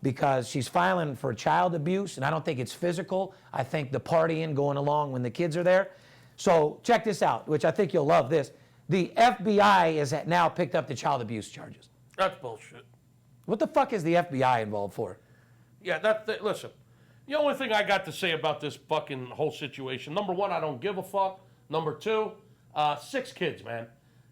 because she's filing for child abuse, and I don't think it's physical. I think the partying going along when the kids are there. So check this out, which I think you'll love this. The FBI has now picked up the child abuse charges. That's bullshit. What the fuck is the FBI involved for? Yeah, listen, the only thing I got to say about this fucking whole situation, number one, I don't give a fuck. Number two, 6 kids, man.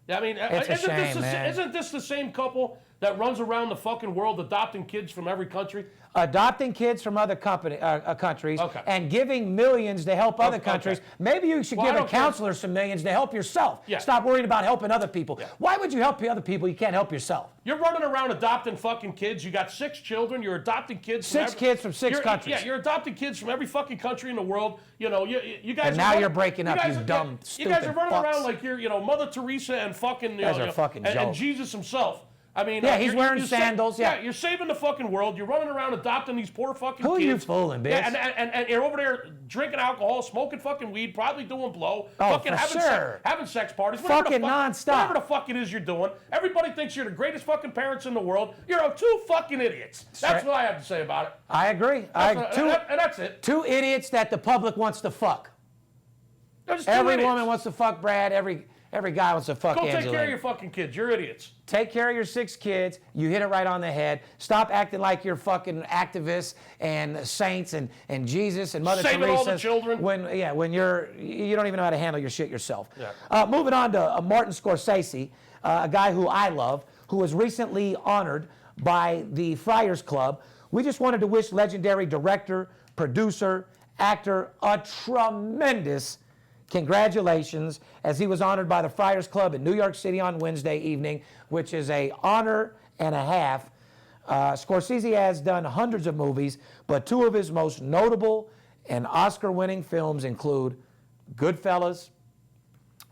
I mean, isn't this the same couple that runs around the fucking world adopting kids from every country? Adopting kids from other countries and giving millions to help other countries. Okay. Maybe you should give a counselor some millions to help yourself. Yeah. Stop worrying about helping other people. Yeah. Why would you help other people? You can't help yourself. You're running around adopting fucking kids. You got 6 children. You're adopting kids. 6 kids from 6 countries. Yeah, you're adopting kids from every fucking country in the world. You know, you guys. And now you're breaking up, you dumb, stupid. You guys are running around like you're, Mother Teresa and fucking, and Jesus himself. I mean, Yeah, he's wearing sandals. Yeah, you're saving the fucking world. You're running around adopting these poor fucking who kids. are you fooling, bitch? Yeah, and you're over there drinking alcohol, smoking fucking weed, probably doing blow, Oh, fucking for having, sure. having sex parties. Fucking nonstop. Whatever the fuck it is you're doing. Everybody thinks you're the greatest fucking parents in the world. You're two fucking idiots. That's what I have to say about it. I agree. And that's it. Two idiots that the public wants to fuck. They're just two Every idiots. woman wants to fuck Brad. Every guy wants to fuck Go Angela. take care of your fucking kids. You're idiots. Take care of your 6 kids. You hit it right on the head. Stop acting like you're fucking activists and saints and Jesus and Mother Saving Teresa. all the children. When you don't even know how to handle your shit yourself. Yeah. Moving on to Martin Scorsese, a guy who I love, who was recently honored by the Friars Club. We just wanted to wish legendary director, producer, actor a tremendous congratulations as he was honored by the Friars Club in New York City on Wednesday evening, which is an honor and a half. Scorsese has done hundreds of movies, but 2 of his most notable and Oscar-winning films include Goodfellas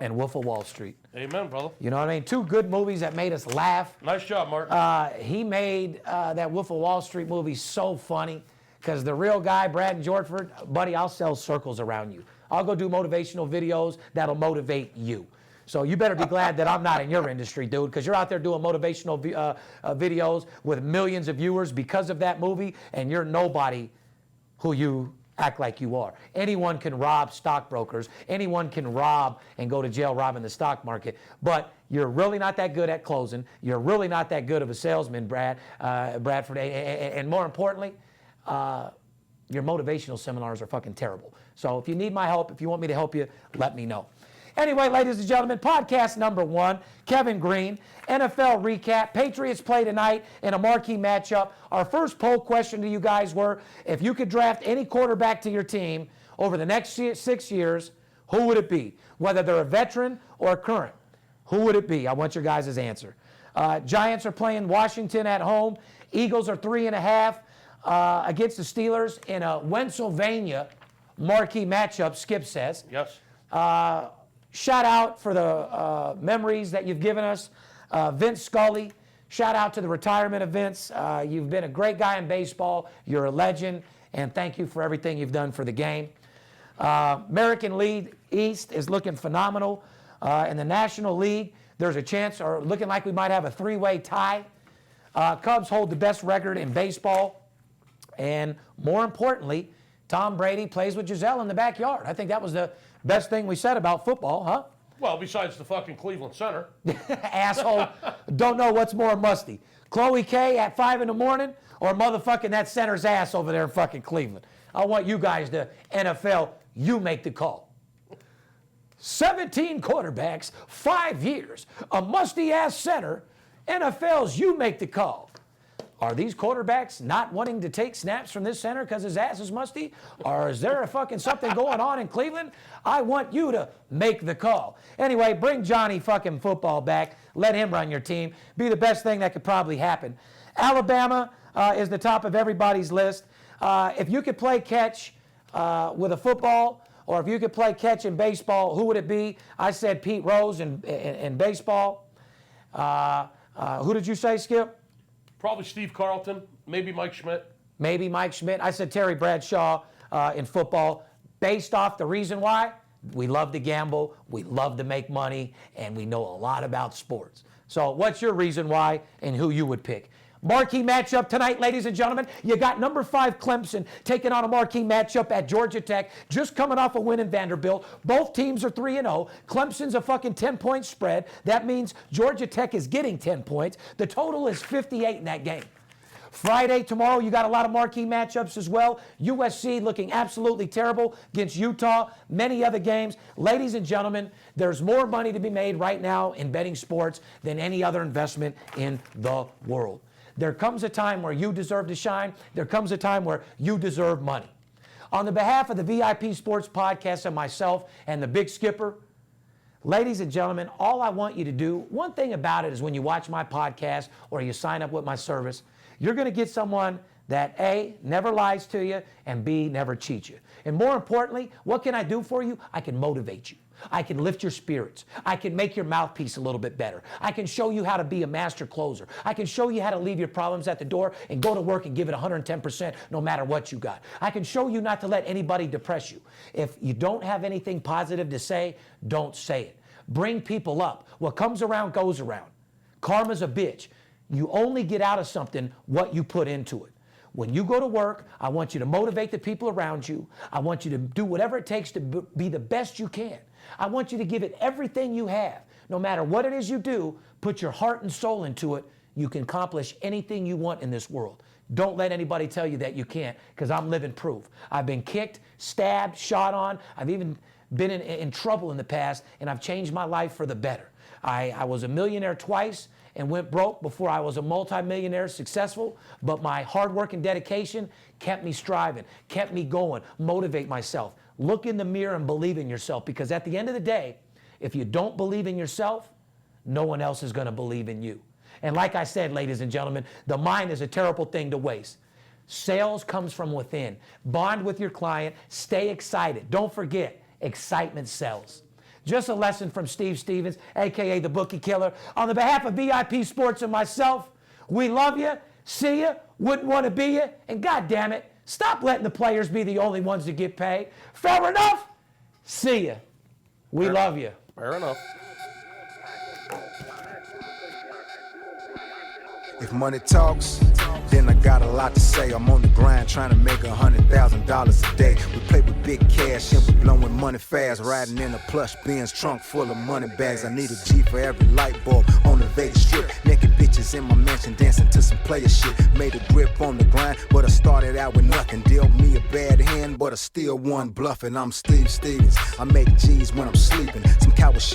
and Wolf of Wall Street. Amen, brother. You know what I mean? 2 good movies that made us laugh. Nice job, Martin. He made that Wolf of Wall Street movie so funny because the real guy, Brad and Jortford, buddy, I'll sell circles around you. I'll go do motivational videos that'll motivate you. So you better be glad that I'm not in your industry, dude, because you're out there doing motivational videos with millions of viewers because of that movie, and you're nobody who you act like you are. Anyone can rob stockbrokers. Anyone can rob and go to jail robbing the stock market. But you're really not that good at closing. You're really not that good of a salesman, Bradford. And more importantly, your motivational seminars are fucking terrible. So if you need my help, if you want me to help you, let me know. Anyway, ladies and gentlemen, podcast number 1, Kevin Green, NFL recap. Patriots play tonight in a marquee matchup. Our first poll question to you guys were, if you could draft any quarterback to your team over the next 6 years, who would it be? Whether they're a veteran or a current, who would it be? I want your guys' answer. Giants are playing Washington at home. Eagles are 3.5 against the Steelers in a Pennsylvania marquee matchup, Skip says. Yes. Shout out for the memories that you've given us. Vince Scully, shout out to the retirement of Vince. You've been a great guy in baseball. You're a legend, and thank you for everything you've done for the game. American League East is looking phenomenal. In the National League, there's a chance, or looking like we might have a 3-way tie. Cubs hold the best record in baseball. And more importantly, Tom Brady plays with Giselle in the backyard. I think that was the best thing we said about football, huh? Well, besides the fucking Cleveland Center. Asshole. Don't know what's more musty. Chloe K at 5 in the morning or motherfucking that center's ass over there in fucking Cleveland. I want you guys to, NFL, you make the call. 17 quarterbacks, 5 years, a musty-ass center. NFL's, you make the call. Are these quarterbacks not wanting to take snaps from this center because his ass is musty? Or is there a fucking something going on in Cleveland? I want you to make the call. Anyway, bring Johnny fucking football back. Let him run your team. Be the best thing that could probably happen. Alabama is the top of everybody's list. If you could play catch with a football, or if you could play catch in baseball, who would it be? I said Pete Rose in baseball. Who did you say, Skip? Probably Steve Carlton, maybe Mike Schmidt. Maybe Mike Schmidt. I said Terry Bradshaw in football, based off the reason why. We love to gamble, we love to make money, and we know a lot about sports. So what's your reason why and who you would pick? Marquee matchup tonight, ladies and gentlemen. You got number 5 Clemson taking on a marquee matchup at Georgia Tech, just coming off a win in Vanderbilt. Both teams are 3-0. Clemson's a fucking 10-point spread. That means Georgia Tech is getting 10 points. The total is 58 in that game. Friday, tomorrow, you got a lot of marquee matchups as well. USC looking absolutely terrible against Utah, many other games. Ladies and gentlemen, there's more money to be made right now in betting sports than any other investment in the world. There comes a time where you deserve to shine. There comes a time where you deserve money. On the behalf of the VIP Sports Podcast and myself and the Big Skipper, ladies and gentlemen, all I want you to do, one thing about it is when you watch my podcast or you sign up with my service, you're going to get someone that A, never lies to you, and B, never cheats you. And more importantly, what can I do for you? I can motivate you. I can lift your spirits. I can make your mouthpiece a little bit better. I can show you how to be a master closer. I can show you how to leave your problems at the door and go to work and give it 110% no matter what you got. I can show you not to let anybody depress you. If you don't have anything positive to say, don't say it. Bring people up. What comes around goes around. Karma's a bitch. You only get out of something what you put into it. When you go to work, I want you to motivate the people around you. I want you to do whatever it takes to be the best you can. I want you to give it everything you have. No matter what it is you do, put your heart and soul into it. You can accomplish anything you want in this world. Don't let anybody tell you that you can't, because I'm living proof. I've been kicked, stabbed, shot on. I've even been in trouble in the past, and I've changed my life for the better. I was a millionaire twice and went broke before I was a multimillionaire successful, but my hard work and dedication kept me striving, kept me going, motivate myself. Look in the mirror and believe in yourself, because at the end of the day, if you don't believe in yourself, no one else is going to believe in you. And like I said, ladies and gentlemen, the mind is a terrible thing to waste. Sales comes from within. Bond with your client. Stay excited. Don't forget, excitement sells. Just a lesson from Steve Stevens, a.k.a. the Bookie Killer. On the behalf of VIP Sports and myself, we love you, see you, wouldn't want to be you, and God damn it, stop letting the players be the only ones that get paid. Fair enough? See you. We love you. Fair enough. If money talks, then I got a lot to say. I'm on the grind trying to make $100,000 a day. We play with big cash and we blowing money fast. Riding in a plush Benz trunk full of money bags. I need a G for every light bulb on the Vegas Strip. Naked bitches in my mansion dancing to some player shit. Made a grip on the grind, but I started out with nothing. Dealt me a bad hand, but I still won bluffing. I'm Steve Stevens. I make G's when I'm sleeping. Some coward shit.